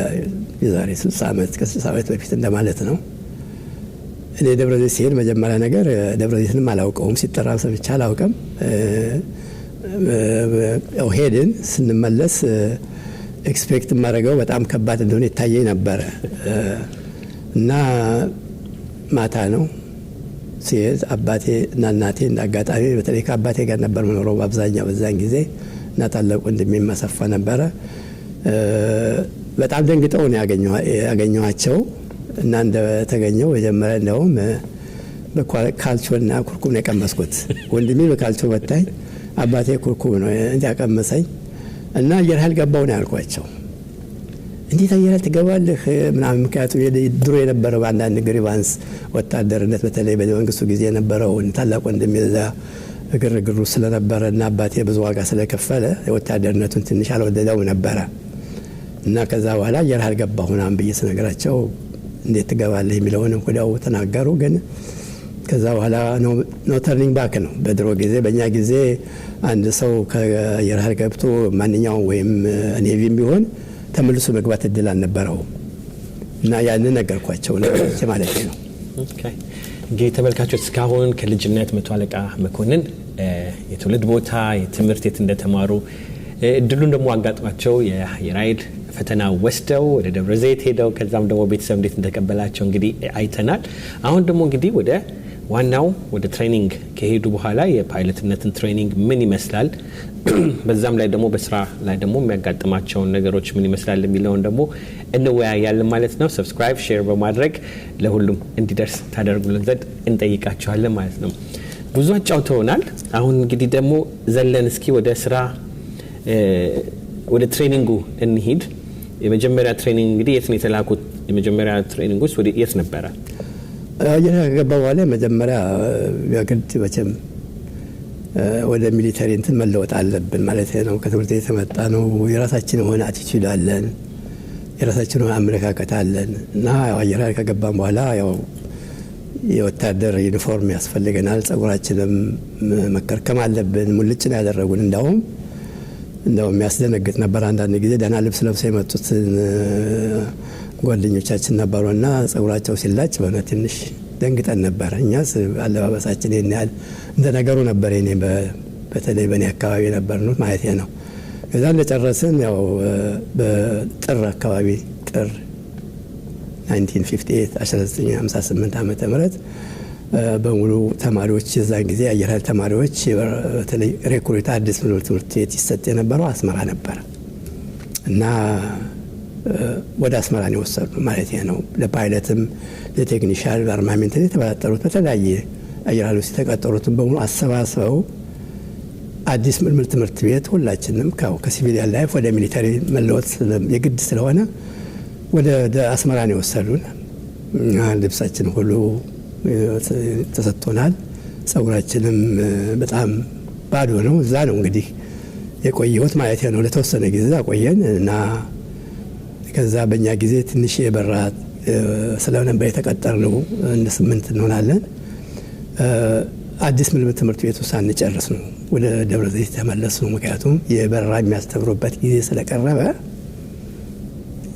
የዛሬ 60 ዓመት ከ60 ዓመት በፊት እንደማለት ነው። እኔ ደብረ ዘይት ሲሄድ መጀመሪያ ነገር ደብረ ዘይትንም አላውቀውም፣ ሲጠራ ሰምቼ አላውቅም። ሄድን። ስንመለስ ኤክስፔክት የማደርገው በጣም ከባድ እንደሆነ ይታየኝ ነበረ እና ማታ ነው ሲሄድ አባቴ እና እናቴ እንዳጋጣሚ በተለይ ከአባቴ ጋር ነበር መኖረው በአብዛኛው በዛን ጊዜ እና ታላቅ ወንድሜ ማሰፋ ነበረ። በጣም ደንግጠው ነው ያገኘኋቸው እና እንደተገኘው መጀመሪያ እንደውም በካልቾና ኩርኩም ነው የቀመስኩት። ወንድሜ በካልቾ መታኝ፣ አባቴ ኩርኩም ነው እንዲያቀመሰኝ እና አየር ኃይል ገባሁ ነው ያልኳቸው። እንዴት አየር ኃይል ትገባለህ ምናምን። ምክንያቱም ድሮ የነበረው አንዳንድ ግሪቫንስ ወታደርነት በተለይ በመንግስቱ ጊዜ የነበረው ታላቅ ወንድሜ እዛ ግርግሩ ስለነበረ እና አባቴ ብዙ ዋጋ ስለከፈለ የወታደርነቱን ትንሽ አልወደደው ነበረ እና ከዛ በኋላ አየር ኃይል ገባሁ ምናምን ብዬ ስነግራቸው እንዴት ትገባለህ የሚለውን ወዲያው ተናገሩ። ግን ከዛ በኋላ ኖ ተርኒንግ ባክ ነው። በድሮ ጊዜ በእኛ ጊዜ አንድ ሰው ከአየር ኃይል ገብቶ ማንኛውም ወይም ኔቪም ቢሆን ተመልሶ መግባት እድል አልነበረውም እና ያንን ነገርኳቸው ማለት ነው። እንግዲህ ተመልካቾች እስካሁን ከልጅነት መቶ አለቃ መኮንን የትውልድ ቦታ የትምህርት የት እንደተማሩ እድሉን ደግሞ አጋጥሟቸው የአየር ኃይል ፈተና ወስደው ወደ ደብረ ዘይት ሄደው ከዛም ደግሞ ቤተሰብ እንዴት እንደተቀበላቸው እንግዲህ አይተናል። አሁን ደግሞ እንግዲህ ወደ ዋናው ወደ ትሬኒንግ ከሄዱ በኋላ የፓይለትነትን ትሬኒንግ ምን ይመስላል፣ በዛም ላይ ደግሞ በስራ ላይ ደግሞ የሚያጋጥማቸውን ነገሮች ምን ይመስላል የሚለውን ደግሞ እንወያያለን ማለት ነው። ሰብስክራይብ፣ ሼር በማድረግ ለሁሉም እንዲደርስ ታደርጉልን ዘንድ እንጠይቃችኋለን ማለት ነው። ብዙ አጫውተውናል። አሁን እንግዲህ ደግሞ ዘለን እስኪ ወደ ስራ ወደ ትሬኒንጉ እንሂድ። የመጀመሪያ ትሬኒንግ እንግዲህ የት ነው የተላኩት? የመጀመሪያ ትሬኒንግ ውስጥ ወደ የት ነበረ? ከገባ በኋላ መጀመሪያ የግድ መቼም ወደ ሚሊተሪ እንትን መለወጥ አለብን ማለት ነው። ከትምህርት ቤት የመጣ ነው። የራሳችን የሆነ አቲቲዩድ አለን፣ የራሳችን የሆነ አመለካከት አለን እና አየር ኃይል ከገባን በኋላ ያው የወታደር ዩኒፎርም ያስፈልገናል። ጸጉራችንም መከርከም አለብን። ሙልጭ ነው ያደረጉን። እንደውም የሚያስደነግጥ ነበር። አንዳንድ ጊዜ ደህና ልብስ ለብሰው የመጡትን ጓደኞቻችን ነበሩና ጸጉራቸው ሲላጭ በእውነት ትንሽ ደንግጠን ነበር። እኛስ አለባበሳችን ይህን ያህል እንደ ነገሩ ነበር። እኔ በተለይ በእኔ አካባቢ ነበር ነው ማለት ነው። ከዛ እንደጨረስን ያው በጥር አካባቢ ጥር 1958 ዓመተ ምህረት በሙሉ ተማሪዎች የዛን ጊዜ አየር ኃይል ተማሪዎች በተለይ ሬክሩት አዲስ ትምህርት ቤት ይሰጥ የነበረው አስመራ ነበር እና ወደ አስመራ ነው የወሰዱ ማለት ነው። ለፓይለትም ለቴክኒሻል አርማሜንት የተባጠሩት በተለያየ አየር ኃይል ውስጥ የተቀጠሩትን በሙሉ አሰባስበው አዲስ ምልምል ትምህርት ቤት ሁላችንም ከሲቪሊያን ላይፍ ወደ ሚሊተሪ መለወጥ የግድ ስለሆነ ወደ አስመራ ነው የወሰዱን። ልብሳችን ሁሉ ተሰጥቶናል። ጸጉራችንም በጣም ባዶ ነው። እዛ ነው እንግዲህ የቆየሁት ማለት ነው። ለተወሰነ ጊዜ አቆየን እና ከዛ በእኛ ጊዜ ትንሽ የበራ ስለነበር የተቀጠርነው እንደ 8 እንሆናለን። አዲስ ምልምል ትምህርት ቤት ውስጥ አንጨርስ ነው ወደ ደብረ ዘይት ተመለስ ነው። ምክንያቱም የበራ የሚያስተምሩበት ጊዜ ስለቀረበ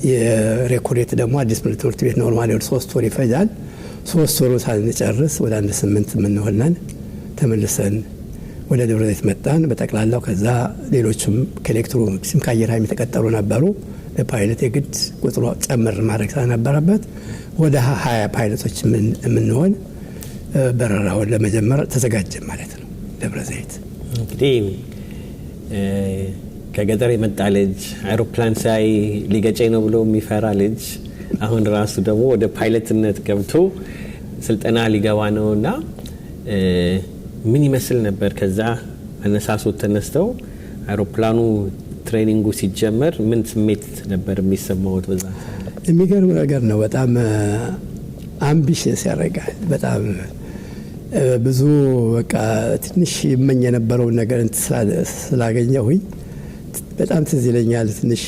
የሬኮሬት ደግሞ አዲስ ምልምል ትምህርት ቤት ኖርማሊ ወደ 3 ወር ይፈጃል። 3 ወሩ ሳንጨርስ ወደ 8 የምንሆነን ተመልሰን ወደ ደብረ ዘይት መጣን በጠቅላላው። ከዛ ሌሎችም ከኤሌክትሮኒክስም ከአየር ኃይል የተቀጠሩ ነበሩ። ለፓይለት የግድ ቁጥሩ ጨምር ማድረግ ስለነበረበት ወደ 20 ፓይለቶች የምንሆን በረራውን ለመጀመር ተዘጋጀ ማለት ነው። ደብረ ዘይት እንግዲህ ከገጠር የመጣ ልጅ አይሮፕላን ሳይ ሊገጨኝ ነው ብሎ የሚፈራ ልጅ አሁን ራሱ ደግሞ ወደ ፓይለትነት ገብቶ ስልጠና ሊገባ ነውና ምን ይመስል ነበር? ከዛ አነሳሶት ተነስተው አይሮፕላኑ ትሬኒንጉ ሲጀመር ምን ስሜት ነበር የሚሰማውት? በዛ የሚገርም ነገር ነው። በጣም አምቢሽስ ያደርጋል። በጣም ብዙ በቃ ትንሽ ይመኝ የነበረውን ነገር ስላገኘሁኝ በጣም ትዝ ይለኛል። ትንሽ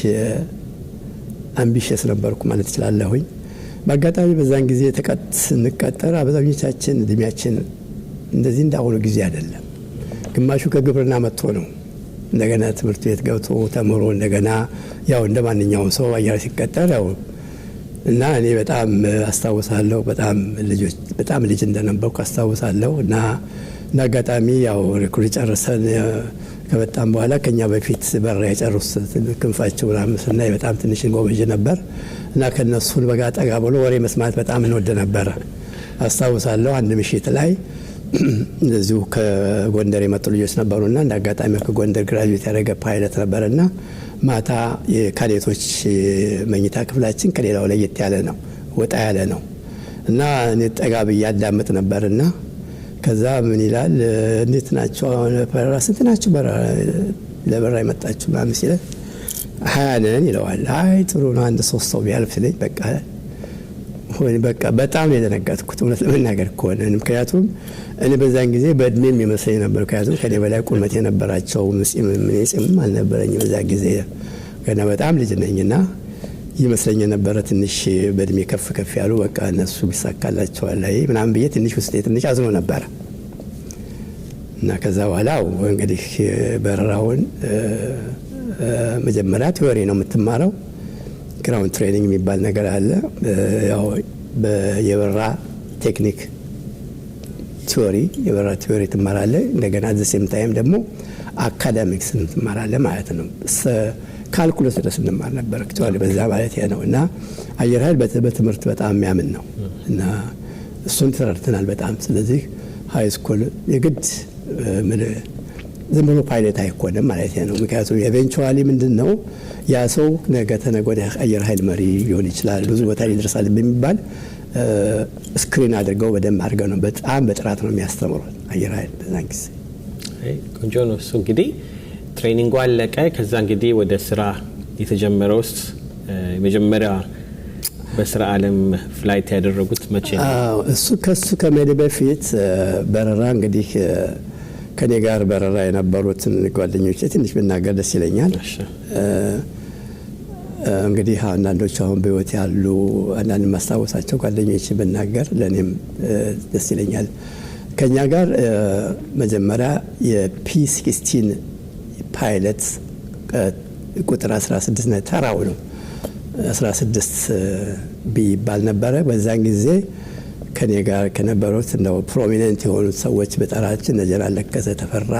አምቢሽስ ነበርኩ ማለት እችላለሁኝ። በአጋጣሚ በዛን ጊዜ ስንቀጠር አብዛኞቻችን እድሜያችን እንደዚህ እንዳሁኑ ጊዜ አይደለም። ግማሹ ከግብርና መጥቶ ነው እንደገና ትምህርት ቤት ገብቶ ተምሮ እንደገና ያው እንደ ማንኛውም ሰው አየር ሲቀጠር ያው እና እኔ በጣም አስታውሳለሁ። በጣም ልጅ እንደነበርኩ አስታውሳለሁ። እና አጋጣሚ ያው ሪክሩት ጨርሰን ከበጣም በኋላ ከኛ በፊት በራ የጨረሱት ክንፋቸው ምናምን ስናይ በጣም ትንሽ ጎበዥ ነበር እና ከነሱን በጋ ጠጋ ብሎ ወሬ መስማት በጣም እንወድ ነበረ። አስታውሳለሁ አንድ ምሽት ላይ እንደዚሁ ከጎንደር የመጡ ልጆች ነበሩና እንደ አጋጣሚ ከጎንደር ግራጁዌት ያደረገ ፓይለት ነበርና ማታ የካዴቶች መኝታ ክፍላችን ከሌላው ለየት ያለ ነው፣ ወጣ ያለ ነው እና እኔ ጠጋ ብዬ አዳምጥ ነበርና ከዛ ምን ይላል እንዴት ናቸው በረራ ስንት ናቸው ለበረራ የመጣችሁ ምናምን ሲለ 20 ነን ይለዋል። አይ ጥሩ ነው አንድ 3 ሰው ቢያልፍ ሲለኝ በቃ በጣም የደነገጥኩት እውነት ለመናገር ከሆነ ምክንያቱም እኔ በዛን ጊዜ በእድሜም ይመስለኝ ነበር። ምክንያቱም ከኔ በላይ ቁመት የነበራቸው ምንም አልነበረኝም በዛ ጊዜ ገና በጣም ልጅ ነኝና ይመስለኝ ነበረ ትንሽ በእድሜ ከፍ ያሉ በቃ እነሱ ቢሳካላቸዋል ላይ ምናምን ብዬ ትንሽ ውስጤ ትንሽ አዝኖ ነበር። እና ከዛ በኋላ እንግዲህ በረራውን መጀመሪያ ቲዎሪ ነው የምትማረው። ግራውንድ ትሬኒንግ የሚባል ነገር አለ። ያው የበረራ ቴክኒክ የበረራ ቲዎሪ ትማራለህ። እንደገና ዘሴም ታይም ደግሞ አካዳሚክስ ትማራለህ ማለት ነው። ካልኩለስ ድረስ እንማር ነበር አክቹዋሊ በዛ ማለት ነው። እና አየር ኃይል በትምህርት በጣም የሚያምን ነው እና እሱን ተረድተናል በጣም። ስለዚህ ሃይ ስኩል የግድ ዝም ብሎ ፓይለት አይኮንም ማለት ነው። ምክንያቱም ኤቨንቹዋሊ ምንድን ነው ያ ሰው ነገ ተነገ ወዲያ አየር ኃይል መሪ ሊሆን ይችላል፣ ብዙ ቦታ ሊደርሳል በሚባል ስክሪን አድርገው በደንብ አድርገው ነው በጣም በጥራት ነው የሚያስተምሩት አየር ኃይል በዛን ጊዜ። ቆንጆ ነው እሱ። እንግዲህ ትሬኒንጉ አለቀ። ከዛ እንግዲህ ወደ ስራ የተጀመረው ውስጥ የመጀመሪያ በስራ ዓለም ፍላይት ያደረጉት መቼ ነው? ከሱ ከመሄድ በፊት በረራ እንግዲህ ከኔ ጋር በረራ የነበሩትን ጓደኞች ትንሽ ብናገር ደስ ይለኛል። እንግዲህ አንዳንዶቹ አሁን በህይወት ያሉ አንዳንድ ማስታወሳቸው ጓደኞች ብናገር ለእኔም ደስ ይለኛል። ከኛ ጋር መጀመሪያ የፒ16 ፓይለት ቁጥር 16 ተራው ነው 16 ቢባል ነበረ። በዛን ጊዜ ከኔ ጋር ከነበሩት እንደው ፕሮሚነንት የሆኑት ሰዎች በጠራችን ጀነራል ለገሰ ተፈራ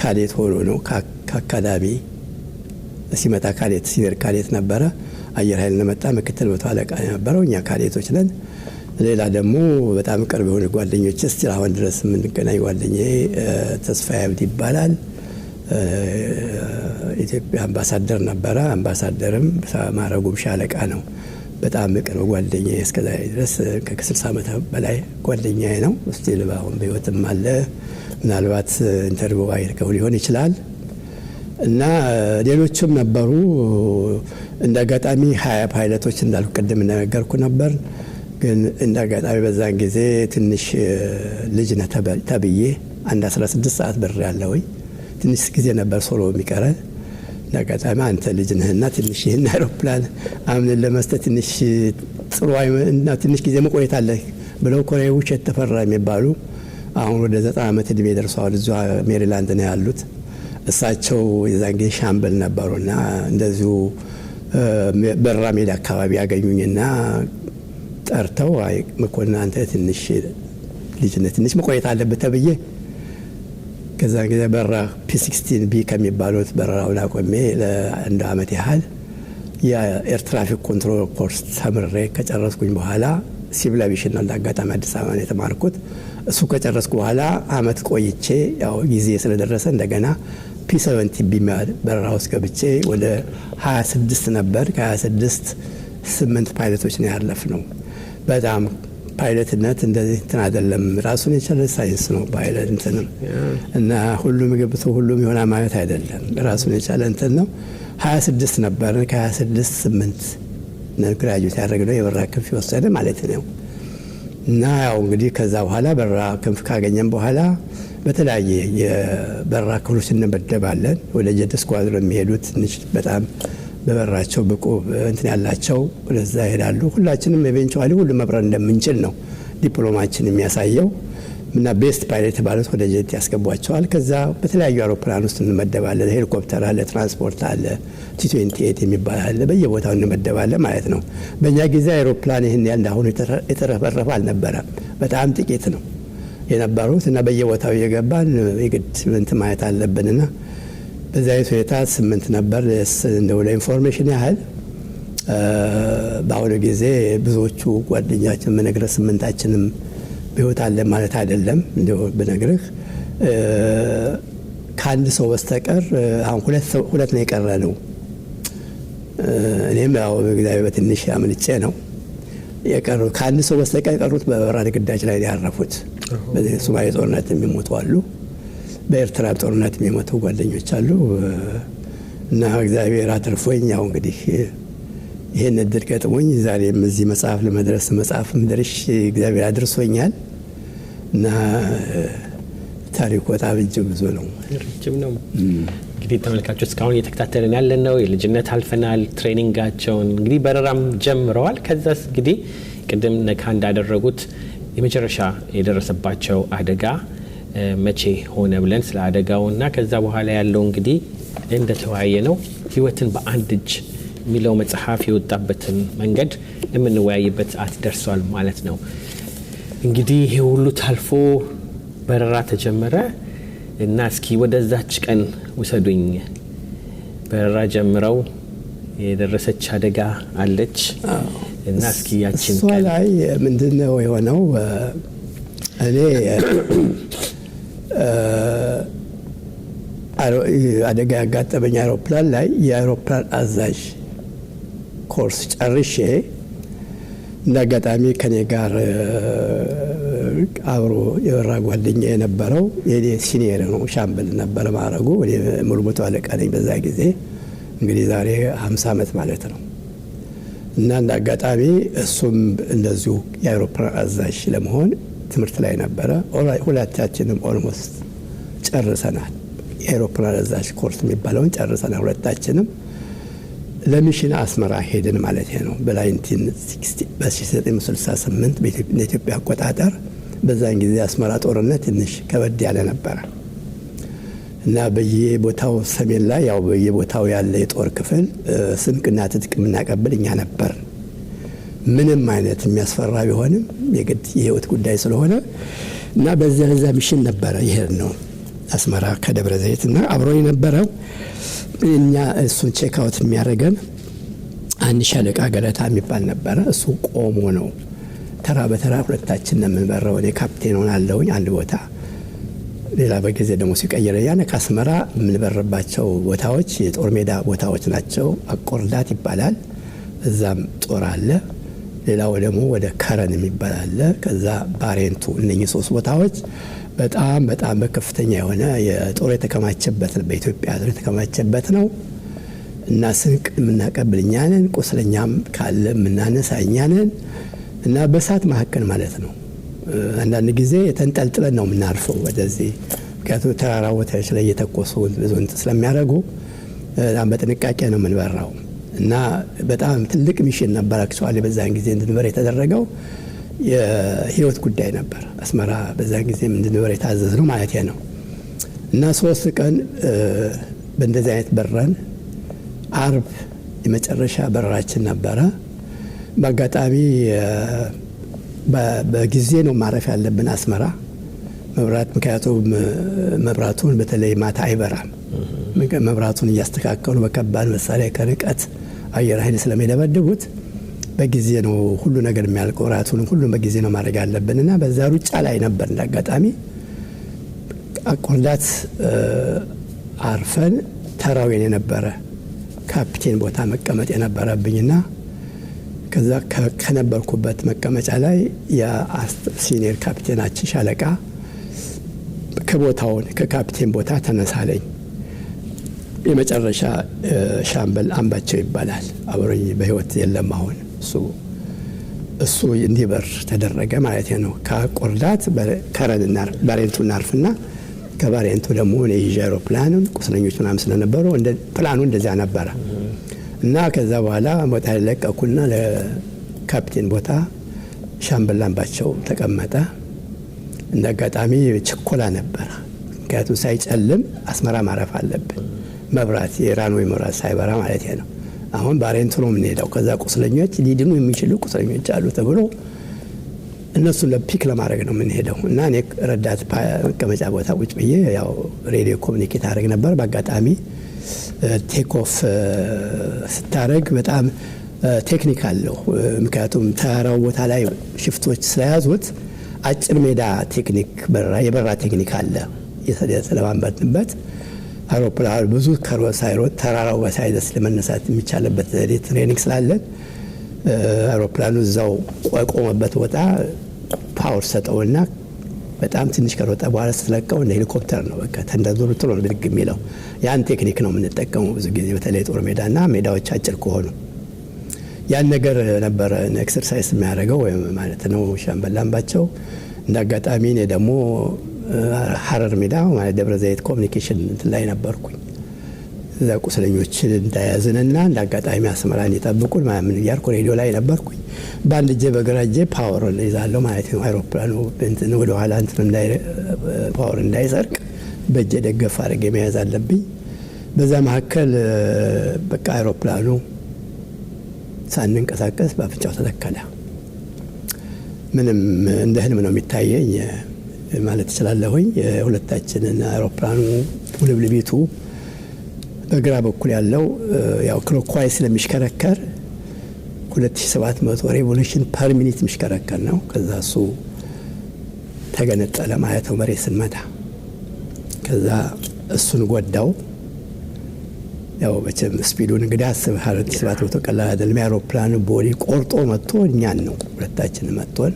ካዴት ሆኖ ነው ከአካዳሚ ሲመጣ ካዴት ሲኒየር ካዴት ነበረ። አየር ኃይል ለመጣ ምክትል መቶ አለቃ ነበረው። እኛ ካዴቶች ነን። ሌላ ደግሞ በጣም ቅርብ የሆኑ ጓደኞች እስቲ አሁን ድረስ የምንገናኝ ጓደኛዬ ተስፋዬ አብዲ ይባላል። ኢትዮጵያ አምባሳደር ነበረ። አምባሳደርም ማዕረጉም ሻለቃ ነው። በጣም ቅርብ ጓደኛዬ እስከዛሬ ድረስ ከ60 ዓመት በላይ ጓደኛዬ ነው። ስቲል አሁን በህይወትም አለ። ምናልባት ኢንተርቪው አይርከው ሊሆን ይችላል። እና ሌሎችም ነበሩ። እንደ አጋጣሚ 20 ፓይለቶች እንዳልኩ ቅድም እንደነገርኩ ነበር። ግን እንደ አጋጣሚ በዛን ጊዜ ትንሽ ልጅ ነህ ተብዬ አንድ 16 ሰዓት በር ያለውኝ ትንሽ ጊዜ ነበር ሶሎ የሚቀረን። እንደ አጋጣሚ አንተ ልጅ ነህና ትንሽ ይህን አውሮፕላን አምንን ለመስጠት ትንሽ ጥሩ እና ትንሽ ጊዜ መቆየት አለ ብለው ኮሎኔል ውብሸት ተፈራ የሚባሉ አሁን ወደ 90 ዓመት ዕድሜ ደርሰዋል። እዚሁ ሜሪላንድ ነው ያሉት። እሳቸው የዛን ጊዜ ሻምበል ነበሩና እንደዚሁ በረራ ሜዳ አካባቢ ያገኙኝና ጠርተው አይ መኮንን አንተ ትንሽ ልጅነት ትንሽ መቆየት አለበት ተብዬ ከዛ ጊዜ በረራ ፒ16 ቢ ከሚባሉት በረራውን አቆሜ ለአንድ ዓመት ያህል የኤር ትራፊክ ኮንትሮል ኮርስ ተምሬ ከጨረስኩኝ በኋላ ሲቪል አቪዬሽን ነው እንዳጋጣሚ አዲስ አበባ ነው የተማርኩት። እሱ ከጨረስኩ በኋላ አመት ቆይቼ ያው ጊዜ ስለደረሰ እንደገና ፒ70 ቢ በረራ ውስጥ ገብቼ ወደ 26 ነበር። ከ26 8 ፓይለቶች ነው ያለፍነው። በጣም ፓይለትነት እንደዚህ እንትን አይደለም፣ ራሱን የቻለ ሳይንስ ነው ፓይለት እንትን እና ሁሉም ገብቶ ሁሉም ይሆና ማለት አይደለም። ራሱን የቻለ እንትን ነው። 26 ነበር። ከ26 8 ግራጁዌት ያደረግነው የበረራ ክንፍ ወሰደ ማለት ነው። እና ያው እንግዲህ ከዛ በኋላ በረራ ክንፍ ካገኘን በኋላ በተለያየ የበረራ ክፍሎች እንመደባለን። ወደ ጀት ስኳድሮን የሚሄዱት ትንሽ በጣም በበራቸው ብቁ እንትን ያላቸው ወደዛ ይሄዳሉ። ሁላችንም ኢቬንቹዋሊ ሁሉ መብረር እንደምንችል ነው ዲፕሎማችን የሚያሳየው እና ቤስት ፓይለት ባሉት ወደ ጀት ያስገቧቸዋል። ከዛ በተለያዩ አውሮፕላን ውስጥ እንመደባለን። ሄሊኮፕተር አለ፣ ትራንስፖርት አለ፣ ቲ28 የሚባል አለ። በየቦታው እንመደባለን ማለት ነው። በእኛ ጊዜ አውሮፕላን ይህን ያህል እንዳሁኑ የተረፈረፈ አልነበረም። በጣም ጥቂት ነው የነበሩት እና በየቦታው እየገባን የግድ እንትን ማየት አለብንና በዛ ሁኔታ 8 ነበር። እንደው ለኢንፎርሜሽን ያህል በአሁኑ ጊዜ ብዙዎቹ ጓደኛችን መነግረህ 8ታችንም በህይወት አለ ማለት አይደለም። እንደው ብነግርህ ከአንድ ሰው በስተቀር አሁን ሁለት ነው የቀረ ነው። እኔም ያው እግዚአብሔር በትንሽ አምልጬ ነው የቀሩት። ከአንድ ሰው በስተቀር የቀሩት በበረራ ግዳጅ ላይ ያረፉት። በሶማሌ ጦርነት የሚሞቱ አሉ፣ በኤርትራ ጦርነት የሚሞቱ ጓደኞች አሉ። እና እግዚአብሔር አትርፎኝ ያው እንግዲህ ይሄን እድል ገጥሞኝ ዛሬም እዚህ መጽሐፍ ለመድረስ መጽሐፍም ደርሼ እግዚአብሔር አድርሶኛል። እና ታሪኩ በጣም እጅግ ብዙ ነው፣ ረጅም ነው። እንግዲህ ተመልካቾች እስካሁን እየተከታተልን ያለን ነው። የልጅነት አልፈናል፣ ትሬኒንጋቸውን እንግዲህ በረራም ጀምረዋል። ከዛስ እንግዲህ ቅድም ነካ እንዳደረጉት የመጨረሻ የደረሰባቸው አደጋ መቼ ሆነ ብለን ስለ አደጋውና ከዛ በኋላ ያለው እንግዲህ እንደተወያየ ነው ህይወትን በአንድ እጅ የሚለው መጽሐፍ የወጣበትን መንገድ የምንወያይበት ሰዓት ደርሷል ማለት ነው። እንግዲህ ይሄ ሁሉ ታልፎ በረራ ተጀመረ እና እስኪ ወደዛች ቀን ውሰዱኝ። በረራ ጀምረው የደረሰች አደጋ አለች እና እስኪ ያችን ቀን ላይ ምንድነው የሆነው? እኔ አደጋ ያጋጠመኝ አውሮፕላን ላይ የአውሮፕላን አዛዥ ኮርስ ጨርሼ እንደ አጋጣሚ ከኔ ጋር አብሮ የበራ ጓደኛ የነበረው የኔ ሲኒየር ነው፣ ሻምበል ነበር ማዕረጉ። እኔ ሙሉ መቶ አለቃ ነኝ በዛ ጊዜ፣ እንግዲህ ዛሬ 50 ዓመት ማለት ነው። እና እንደ አጋጣሚ እሱም እንደዚሁ የአውሮፕላን አዛዥ ለመሆን ትምህርት ላይ ነበረ። ሁለታችንም ኦልሞስት ጨርሰናል። የአውሮፕላን አዛዥ ኮርስ የሚባለውን ጨርሰናል ሁለታችንም። ለሚሽን አስመራ ሄድን ማለት ነው በ1968 በኢትዮጵያ አቆጣጠር። በዛን ጊዜ አስመራ ጦርነት ትንሽ ከበድ ያለ ነበረ እና በየቦታው ሰሜን ላይ ያው በየቦታው ያለ የጦር ክፍል ስንቅና ትጥቅ የምናቀብል እኛ ነበር። ምንም አይነት የሚያስፈራ ቢሆንም የግድ የህይወት ጉዳይ ስለሆነ እና በዛ ሚሽን ነበረ ይሄድ ነው አስመራ ከደብረ ዘይት እና አብሮ የነበረው እኛ እሱን ቼክ አውት የሚያደርገን አንድ ሻለቃ ገለታ የሚባል ነበረ። እሱ ቆሞ ነው ተራ በተራ ሁለታችን ነው የምንበረው። እኔ ካፕቴን ሆናለሁኝ አንድ ቦታ፣ ሌላ በጊዜ ደግሞ ሲቀየረ ያነ ከአስመራ የምንበርባቸው ቦታዎች የጦር ሜዳ ቦታዎች ናቸው። አቆርዳት ይባላል፣ እዛም ጦር አለ። ሌላው ደግሞ ወደ ከረን የሚባል አለ። ከዛ ባሬንቱ። እነኚህ 3 ቦታዎች በጣም በከፍተኛ የሆነ የጦር የተከማቸበት በኢትዮጵያ ጦር የተከማቸበት ነው እና ስንቅ የምናቀብል እኛ ነን፣ ቁስለኛም ካለ የምናነሳ እኛ ነን እና በሳት መካከል ማለት ነው። አንዳንድ ጊዜ የተንጠልጥለን ነው የምናርፈው ወደዚህ፣ ምክንያቱም ተራራ ቦታዎች ላይ እየተኮሱ ብዙ እንትን ስለሚያደርጉ በጣም በጥንቃቄ ነው የምንበራው እና በጣም ትልቅ ሚሽን ነበር። አክቹዋሊ በዛን ጊዜ እንድንበር የተደረገው የህይወት ጉዳይ ነበር። አስመራ በዛን ጊዜ እንድንበር የታዘዝነው ማለት ነው እና 3 ቀን በእንደዚህ አይነት በረን። አርብ የመጨረሻ በረራችን ነበረ። በአጋጣሚ በጊዜ ነው ማረፍ ያለብን አስመራ መብራት፣ ምክንያቱም መብራቱን በተለይ ማታ አይበራም። መብራቱን እያስተካከሉ በከባድ መሳሪያ ከርቀት አየር ኃይል ስለሚደበድቡት በጊዜ ነው ሁሉ ነገር የሚያልቀው። ራቱንም ሁሉም በጊዜ ነው ማድረግ ያለብን እና በዛ ሩጫ ላይ ነበር። እንዳጋጣሚ አቆርዳት አርፈን ተራው የነበረ ካፕቴን ቦታ መቀመጥ የነበረብኝና ከዛ ከነበርኩበት መቀመጫ ላይ የሲኒየር ካፕቴናችን ሻለቃ ከቦታውን ከካፕቴን ቦታ ተነሳለኝ። የመጨረሻ ሻምበል አምባቸው ይባላል፣ አብሮኝ በህይወት የለም አሁን። እሱ እንዲበር ተደረገ ማለት ነው። ከቆርዳት ከረንና ባሬንቱ እናርፍና ከባሬንቱ ደግሞ እኔ ይዤ አውሮፕላኑን ቁስለኞች ምናምን ስለነበሩ ፕላኑ እንደዚያ ነበረ እና ከዛ በኋላ ቦታ ለቀኩና ለካፕቴን ቦታ ሻምበል አምባቸው ተቀመጠ። እንደ አጋጣሚ ችኮላ ነበረ፣ ምክንያቱም ሳይጨልም አስመራ ማረፍ አለብን። መብራት የራንዌይ መብራት ሳይበራ ማለት ነው። አሁን ባሬንቱ ነው የምንሄደው። ከዛ ቁስለኞች ሊድኑ የሚችሉ ቁስለኞች አሉ ተብሎ እነሱን ለፒክ ለማድረግ ነው የምንሄደው እና እኔ ረዳት መቀመጫ ቦታ ቁጭ ብዬ ያው ሬዲዮ ኮሚኒኬት አደረግ ነበር። በአጋጣሚ ቴክኦፍ ስታደረግ በጣም ቴክኒክ አለው፣ ምክንያቱም ተራራው ቦታ ላይ ሽፍቶች ስለያዙት አጭር ሜዳ ቴክኒክ የበራ ቴክኒክ አለ ስለማንበትንበት አውሮፕላን ብዙ ሳይሮጥ ተራራው ሳይደርስ ለመነሳት የሚቻልበት ትሬኒንግ ስላለን አውሮፕላኑ እዛው ቆመበት ቦታ ፓወር ሰጠውና በጣም ትንሽ ከሮጠ በኋላ ስትለቀው እንደ ሄሊኮፕተር ነው በቃ ተንደርድሮ ጥሎ ነው ብድግ የሚለው። ያን ቴክኒክ ነው የምንጠቀመው ብዙ ጊዜ በተለይ ጦር ሜዳና ሜዳዎች አጭር ከሆኑ ያን ነገር ነበረ ኤክሰርሳይዝ የሚያደርገው ወይም ማለት ነው ሻምበል አምባቸው። እንደ አጋጣሚ እኔ ደግሞ ሀረር ሜዳ ማለት ደብረ ዘይት ኮሚኒኬሽን ላይ ነበርኩኝ። እዛ ቁስለኞችን እንዳያዝንና እንደ አጋጣሚ አስመራን ይጠብቁን ምን እያልኩ ሬዲዮ ላይ ነበርኩኝ። በአንድ እጄ በግራ እጄ ፓወር ይዛለሁ ማለት ነው። አይሮፕላኑ ወደ ኋላ ፓወር እንዳይሰርቅ በእጄ ደገፍ አድርጌ መያዝ አለብኝ። በዛ መካከል በቃ አይሮፕላኑ ሳንንቀሳቀስ በአፍንጫው ተተከለ። ምንም እንደ ህልም ነው የሚታየኝ ማለት እችላለሁኝ። የሁለታችንን አይሮፕላኑ ውልብልቢቱ በግራ በኩል ያለው ያው ክሎክዋይዝ ስለሚሽከረከር 2700 ሬቮሉሽን ፐር ሚኒት የሚሽከረከር ነው። ከዛ እሱ ተገነጠለ ማለት ነው መሬት ስንመታ። ከዛ እሱን ጎዳው። ያው በቸም ስፒዱን እንግዲህ 2700 ቀላል አይደለም። የአውሮፕላኑ ቦዲ ቆርጦ መጥቶ እኛን ነው ሁለታችን መጥቶን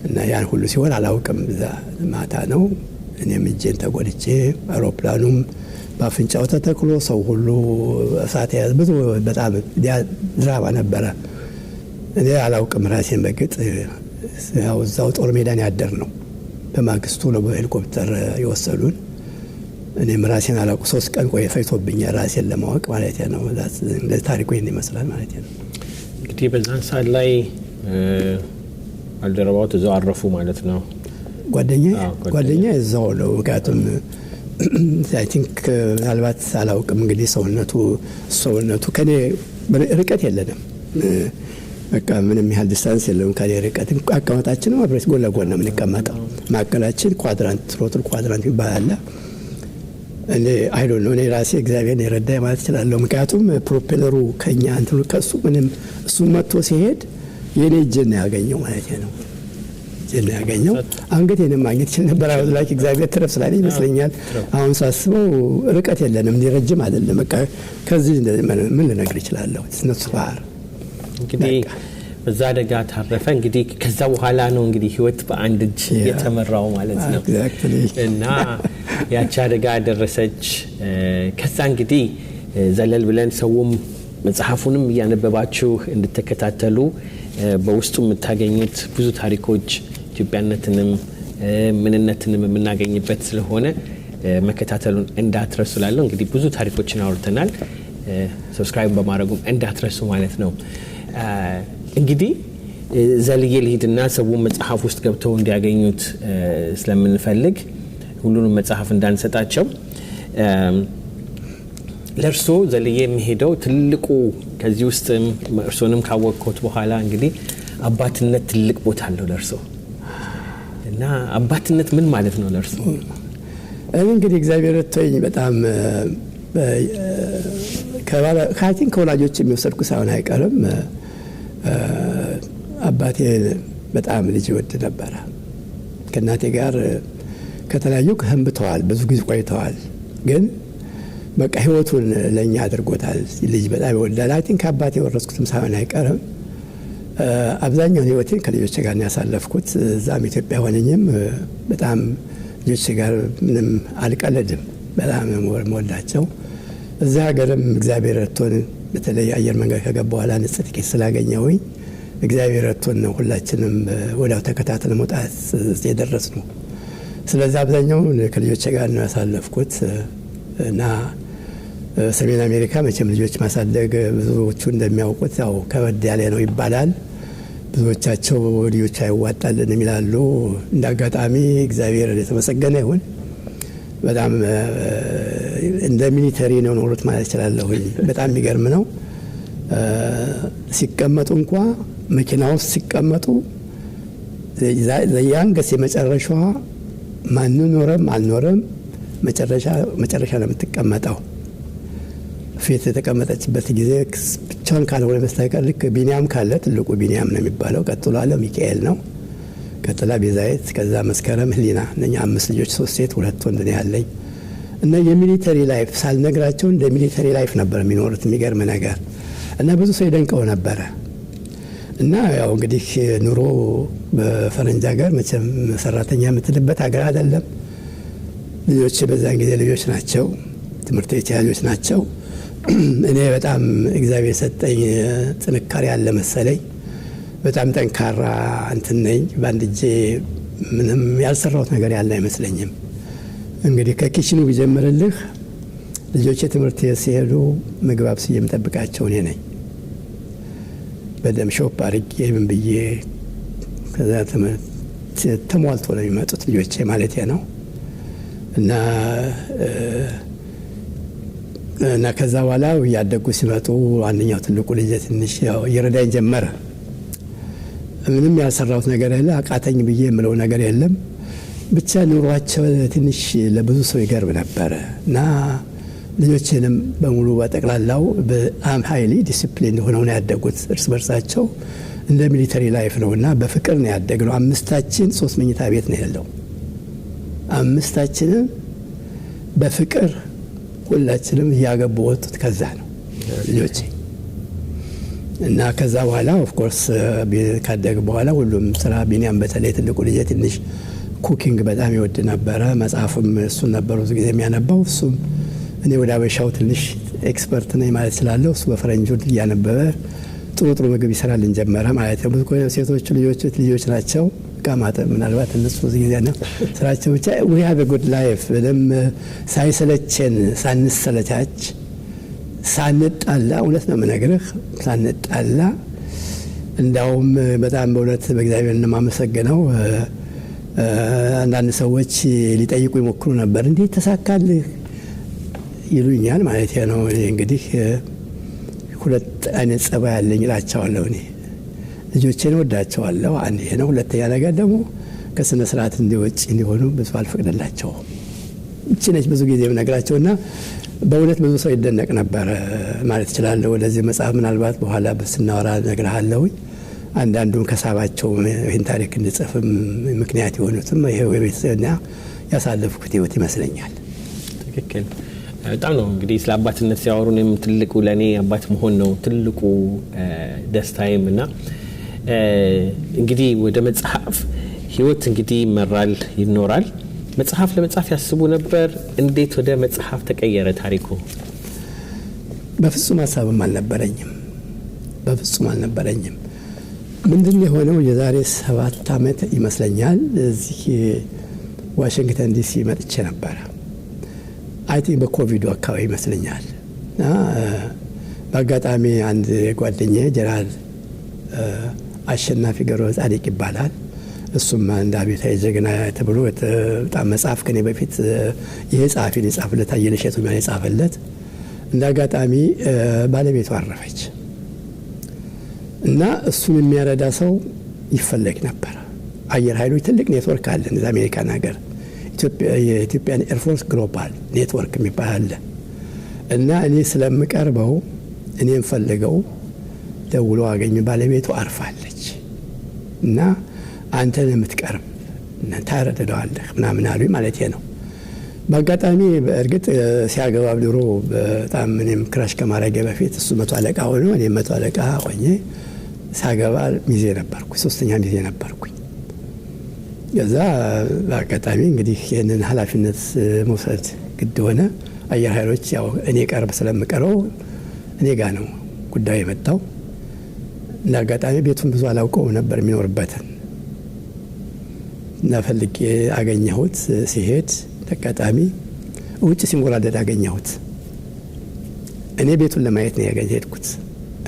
እና ያን ሁሉ ሲሆን አላውቅም። እዛ ማታ ነው እኔም እጄን ተጎድቼ አውሮፕላኑም በአፍንጫው ተተክሎ ሰው ሁሉ እሳት ያዝ ብዙ በጣም ድራማ ነበረ። እኔ አላውቅም ራሴን በግጥ ያው እዛው ጦር ሜዳን ያደር ነው። በማግስቱ ነው በሄሊኮፕተር የወሰዱን። እኔም ራሴን አላውቅ 3 ቀን ቆየ ፈይቶብኛል ራሴን ለማወቅ ማለት ነው። እንደዚህ ታሪኩ ይሄን ይመስላል ማለት ነው። እንግዲህ በዛን ሰዓት ላይ አልደረባው እዛው አረፉ ማለት ነው። ጓደኛ እዛው ነው። ምክንያቱም አይ ቲንክ ምናልባት አላውቅም እንግዲህ ሰውነቱ ከኔ ርቀት የለንም። በቃ ምንም ያህል ዲስታንስ የለም ከኔ ርቀት። አቀማጣችን ነው አብረን ጎን ለጎን ነው የምንቀመጠው። ማዕከላችን ሮትል ኳድራንት ይባላል። እኔ አይዶን ነው እኔ ራሴ እግዚአብሔር የረዳኝ ማለት እችላለሁ። ምክንያቱም ፕሮፔለሩ ከኛ እንትኑ ከሱ ምንም እሱ መጥቶ ሲሄድ የኔ እጄን ያገኘው ማለት ነው። እጄን ያገኘው አንገቴንም ማግኘት ይችል ነበር። አሁን ላይ እግዚአብሔር ትረፍ ስላለኝ ይመስለኛል። አሁን ሳስበው ርቀት የለንም፣ ረጅም አይደለም። በቃ ከዚህ ምን ልነግር እችላለሁ? እነሱ ባህር እንግዲህ በዛ አደጋ ታረፈ። እንግዲህ ከዛ በኋላ ነው እንግዲህ ህይወት በአንድ እጅ የተመራው ማለት ነው። እና ያቺ አደጋ ደረሰች። ከዛ እንግዲህ ዘለል ብለን ሰውም መጽሐፉንም እያነበባችሁ እንድትከታተሉ በውስጡ የምታገኙት ብዙ ታሪኮች ኢትዮጵያነትንም ምንነትንም የምናገኝበት ስለሆነ መከታተሉን እንዳትረሱ ላለው እንግዲህ ብዙ ታሪኮችን አውርተናል። ሰብስክራይብ በማድረጉም እንዳትረሱ ማለት ነው። እንግዲህ ዘልዬ ልሂድና ሰው መጽሐፍ ውስጥ ገብተው እንዲያገኙት ስለምንፈልግ ሁሉንም መጽሐፍ እንዳንሰጣቸው ለርሶ ዘልዬ የሚሄደው ትልቁ ከዚህ ውስጥ እርሶንም ካወቅኩት በኋላ እንግዲህ አባትነት ትልቅ ቦታ አለው ለርሶ እና አባትነት ምን ማለት ነው ለርሶ? እንግዲህ እግዚአብሔር ተወኝ በጣም ከአይቲንክ ከወላጆች የሚወሰድኩ ሳይሆን አይቀርም። አባቴ በጣም ልጅ ይወድ ነበረ። ከእናቴ ጋር ከተለያዩ ከህንብተዋል፣ ብዙ ጊዜ ቆይተዋል። ግን በቃ ህይወቱን ለእኛ አድርጎታል። ልጅ በጣም ይወዳል። አይ ቲንክ አባቴ የወረስኩትም ሳይሆን አይቀርም። አብዛኛውን ህይወቴን ከልጆች ጋር ያሳለፍኩት። እዛም ኢትዮጵያ ሆነኝም በጣም ልጆች ጋር ምንም አልቀለድም። በጣም የምወዳቸው። እዛ ሀገርም እግዚአብሔር ረድቶን በተለይ አየር መንገድ ከገባ በኋላ ንጽት ኬስ ስላገኘሁኝ እግዚአብሔር ረድቶን ነው ሁላችንም ወዲያው ተከታተል መውጣት የደረስ ነው። ስለዚህ አብዛኛው ከልጆች ጋር ነው ያሳለፍኩት እና ሰሜን አሜሪካ መቼም ልጆች ማሳደግ ብዙዎቹ እንደሚያውቁት ያው ከበድ ያለ ነው ይባላል። ብዙዎቻቸው ልጆች አይዋጣልን ይላሉ። እንደ አጋጣሚ እግዚአብሔር የተመሰገነ ይሁን በጣም እንደ ሚሊተሪ ነው ኖሩት ማለት እችላለሁ። በጣም የሚገርም ነው። ሲቀመጡ እንኳ መኪና ውስጥ ሲቀመጡ ዘያንገስ የመጨረሻዋ ማን ኖረም አልኖረም መጨረሻ ነው የምትቀመጠው። ፊት የተቀመጠችበት ጊዜ ብቻውን ካልሆነ በስተቀር ልክ ቢኒያም ካለ ትልቁ ቢኒያም ነው የሚባለው። ቀጥሎ አለ ሚካኤል ነው። ቀጥላ ቤዛይት፣ ከዛ መስከረም፣ ህሊና። እነኛ 5 ልጆች 3 ሴት 2 ወንድ ነው ያለኝ እና የሚሊተሪ ላይፍ ሳልነግራቸው እንደ ሚሊተሪ ላይፍ ነበር የሚኖሩት። የሚገርም ነገር እና ብዙ ሰው ይደንቀው ነበረ እና ያው እንግዲህ ኑሮ በፈረንጅ ሀገር መቼም ሰራተኛ የምትልበት ሀገር አይደለም። ልጆች በዛን ጊዜ ልጆች ናቸው፣ ትምህርት ቤት ልጆች ናቸው። እኔ በጣም እግዚአብሔር ሰጠኝ ጥንካሬ ያለ መሰለኝ። በጣም ጠንካራ እንትን ነኝ። በአንድ እጄ ምንም ያልሰራሁት ነገር ያለ አይመስለኝም። እንግዲህ ከኪችኑ ቢጀምርልህ ልጆች ትምህርት ቤት ሲሄዱ ምግብ አብስዬ የምጠብቃቸው እኔ ነኝ። በደም ሾፕ አድርጌ ምን ብዬ ከዛ ተሟልቶ ነው የሚመጡት ልጆቼ ማለት ነው። እና ከዛ በኋላ እያደጉ ሲመጡ አንደኛው ትልቁ ልጅ ትንሽ ያው እየረዳኝ ጀመረ። ምንም ያልሰራሁት ነገር የለ፣ አቃተኝ ብዬ የምለው ነገር የለም። ብቻ ኑሯቸው ትንሽ ለብዙ ሰው ይገርም ነበረ እና ልጆችንም በሙሉ በጠቅላላው በጣም ሀይሊ ዲሲፕሊን ሆነው ነው ያደጉት። እርስ በርሳቸው እንደ ሚሊተሪ ላይፍ ነው እና በፍቅር ነው ያደግነው። 5ታችን 3 መኝታ ቤት ነው ያለው። 5ታችንም በፍቅር ሁላችንም እያገቡ ወጡት። ከዛ ነው ልጆቼ እና ከዛ በኋላ ኦፍኮርስ ካደግ በኋላ ሁሉም ስራ ቢኒያም በተለይ ትልቁ ልጄ ትንሽ ኩኪንግ በጣም ይወድ ነበረ። መጽሐፍም እሱን ነበሩ ብዙ ጊዜ የሚያነባው። እሱም እኔ ወደ አበሻው ትንሽ ኤክስፐርት ነኝ ማለት ስላለው እሱ በፈረንጁ እያነበበ ጥሩ ምግብ ይሰራልን ጀመረ ማለት ነው። ብዙ ሴቶቹ ልጆች ናቸው ቃማጠ ምናልባት እነሱ ብዙ ጊዜ ነው ስራቸው። ብቻ we have a good life በደም ሳይሰለቸን ሳንሰለቻች ሳንጣላ፣ እውነት ነው የምነግርህ ሳንጣላ። እንዳውም በጣም በእውነት በእግዚአብሔር እንደማመሰግነው አንዳንድ ሰዎች ሊጠይቁ ይሞክሩ ነበር፣ እንዴት ተሳካልህ ይሉኛል ማለት ነው። እኔ እንግዲህ 2 አይነት ጸባይ ያለኝ እላቸዋለሁ። እኔ ልጆቼን ወዳቸዋለሁ፣ አንድ ይሄ ነው። ሁለተኛ ነገር ደግሞ ከስነ ስርዓት እንዲሆኑ ብዙ አልፈቅድላቸውም። እቺ ነች ብዙ ጊዜ የምነግራቸውና በእውነት ብዙ ሰው ይደነቅ ነበር ማለት እችላለሁ። ወደዚህ መጽሐፍ ምናልባት በኋላ ስናወራ እነግርሃለሁኝ። አንዳንዱን ከሳባቸው ይህን ታሪክ እንድጽፍም ምክንያት የሆኑትም ይሄው የቤተሰብና ያሳለፍኩት ህይወት ይመስለኛል። ትክክል። በጣም ነው እንግዲህ ስለ አባትነት ሲያወሩ እኔም ትልቁ ለእኔ አባት መሆን ነው ትልቁ ደስታዬም። እና እንግዲህ ወደ መጽሐፍ ህይወት እንግዲህ ይመራል ይኖራል። መጽሐፍ ለመጻፍ ያስቡ ነበር? እንዴት ወደ መጽሐፍ ተቀየረ ታሪኩ? በፍጹም ሀሳብም አልነበረኝም። በፍጹም አልነበረኝም። ምንድን የሆነው የዛሬ 7 ዓመት ይመስለኛል እዚህ ዋሽንግተን ዲሲ መጥቼ ነበረ። አይ ቲንክ በኮቪዱ አካባቢ ይመስለኛል። በአጋጣሚ አንድ ጓደኛዬ ጀነራል አሸናፊ ገብረ ጻዲቅ ይባላል። እሱም አንድ አብዮታዊ ጀግና ተብሎ በጣም መጽሐፍ ከኔ በፊት ይሄ ጸሐፊን የጻፈለት አየለ እሸቱ ነው የጻፈለት። እንደ አጋጣሚ ባለቤቱ አረፈች እና እሱን የሚያረዳ ሰው ይፈለግ ነበር። አየር ኃይሎች ትልቅ ኔትወርክ አለን እዛ አሜሪካን ሀገር፣ የኢትዮጵያን ኤርፎርስ ግሎባል ኔትወርክ የሚባል አለ እና እኔ ስለምቀርበው እኔም ፈልገው ደውሎ አገኘ። ባለቤቱ አርፋለች እና አንተን የምትቀርብ ታረደዋለህ ምናምን አሉኝ ማለት ነው። በአጋጣሚ በእርግጥ ሲያገባ ድሮ በጣም እኔም ክራሽ ከማድረጌ በፊት እሱ 100 አለቃ ሆኖ እኔ 100 አለቃ ሆኜ ሳገባ ሚዜ ነበርኩ፣ 3ኛ ሚዜ ነበርኩኝ። ከዛ በአጋጣሚ እንግዲህ ይህንን ኃላፊነት መውሰድ ግድ ሆነ። አየር ኃይሎች ያው እኔ ቀርብ ስለምቀረው እኔ ጋ ነው ጉዳዩ የመጣው። እንደ አጋጣሚ ቤቱን ብዙ አላውቀው ነበር የሚኖርበትን እና ፈልጌ አገኘሁት። ሲሄድ አጋጣሚ ውጭ ሲንጎራደድ አገኘሁት። እኔ ቤቱን ለማየት ነው ሄድኩት።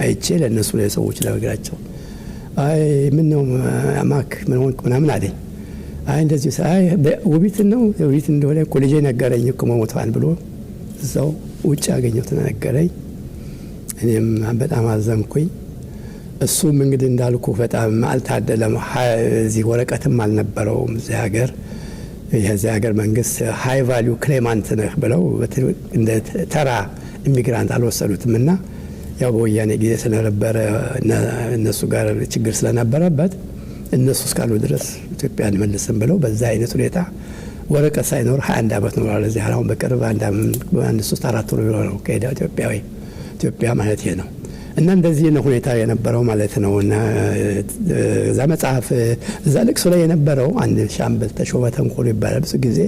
አይቼ ለእነሱ ለሰዎች ለነግራቸው አይ ምን ነው አማክ ምን ሆንክ ምናምን አለኝ። አይ እንደዚህ አይ ውቢት ነው ውቢት እንደሆነ እኮ ልጄ ነገረኝ እኮ መሞቷን ብሎ እዛው ውጭ አገኘሁት ነገረኝ። እኔም በጣም አዘንኩኝ። እሱም እንግዲህ እንዳልኩ በጣም አልታደለም። እዚህ ወረቀትም አልነበረውም እዚህ ሀገር። የዚህ ሀገር መንግስት ሃይ ቫልዩ ክሌማንት ነህ ብለው እንደ ተራ ኢሚግራንት አልወሰዱትም እና ያው በወያኔ ጊዜ ስለነበረ እነሱ ጋር ችግር ስለነበረበት እነሱ እስካሉ ድረስ ኢትዮጵያ አንመልስም ብለው በዛ አይነት ሁኔታ ወረቀት ሳይኖር 21 ዓመት ኖሯል እዚህ። አሁን በቅርብ አንድ 3-4 ወር ነው ከሄደ ኢትዮጵያ ማለት ነው። እና እንደዚህ ነው ሁኔታ የነበረው ማለት ነው። እና እዛ መጽሐፍ እዛ ልቅሶ ላይ የነበረው አንድ ሻምበል ተሾመ ተንኮሉ ይባላል። ብዙ ጊዜ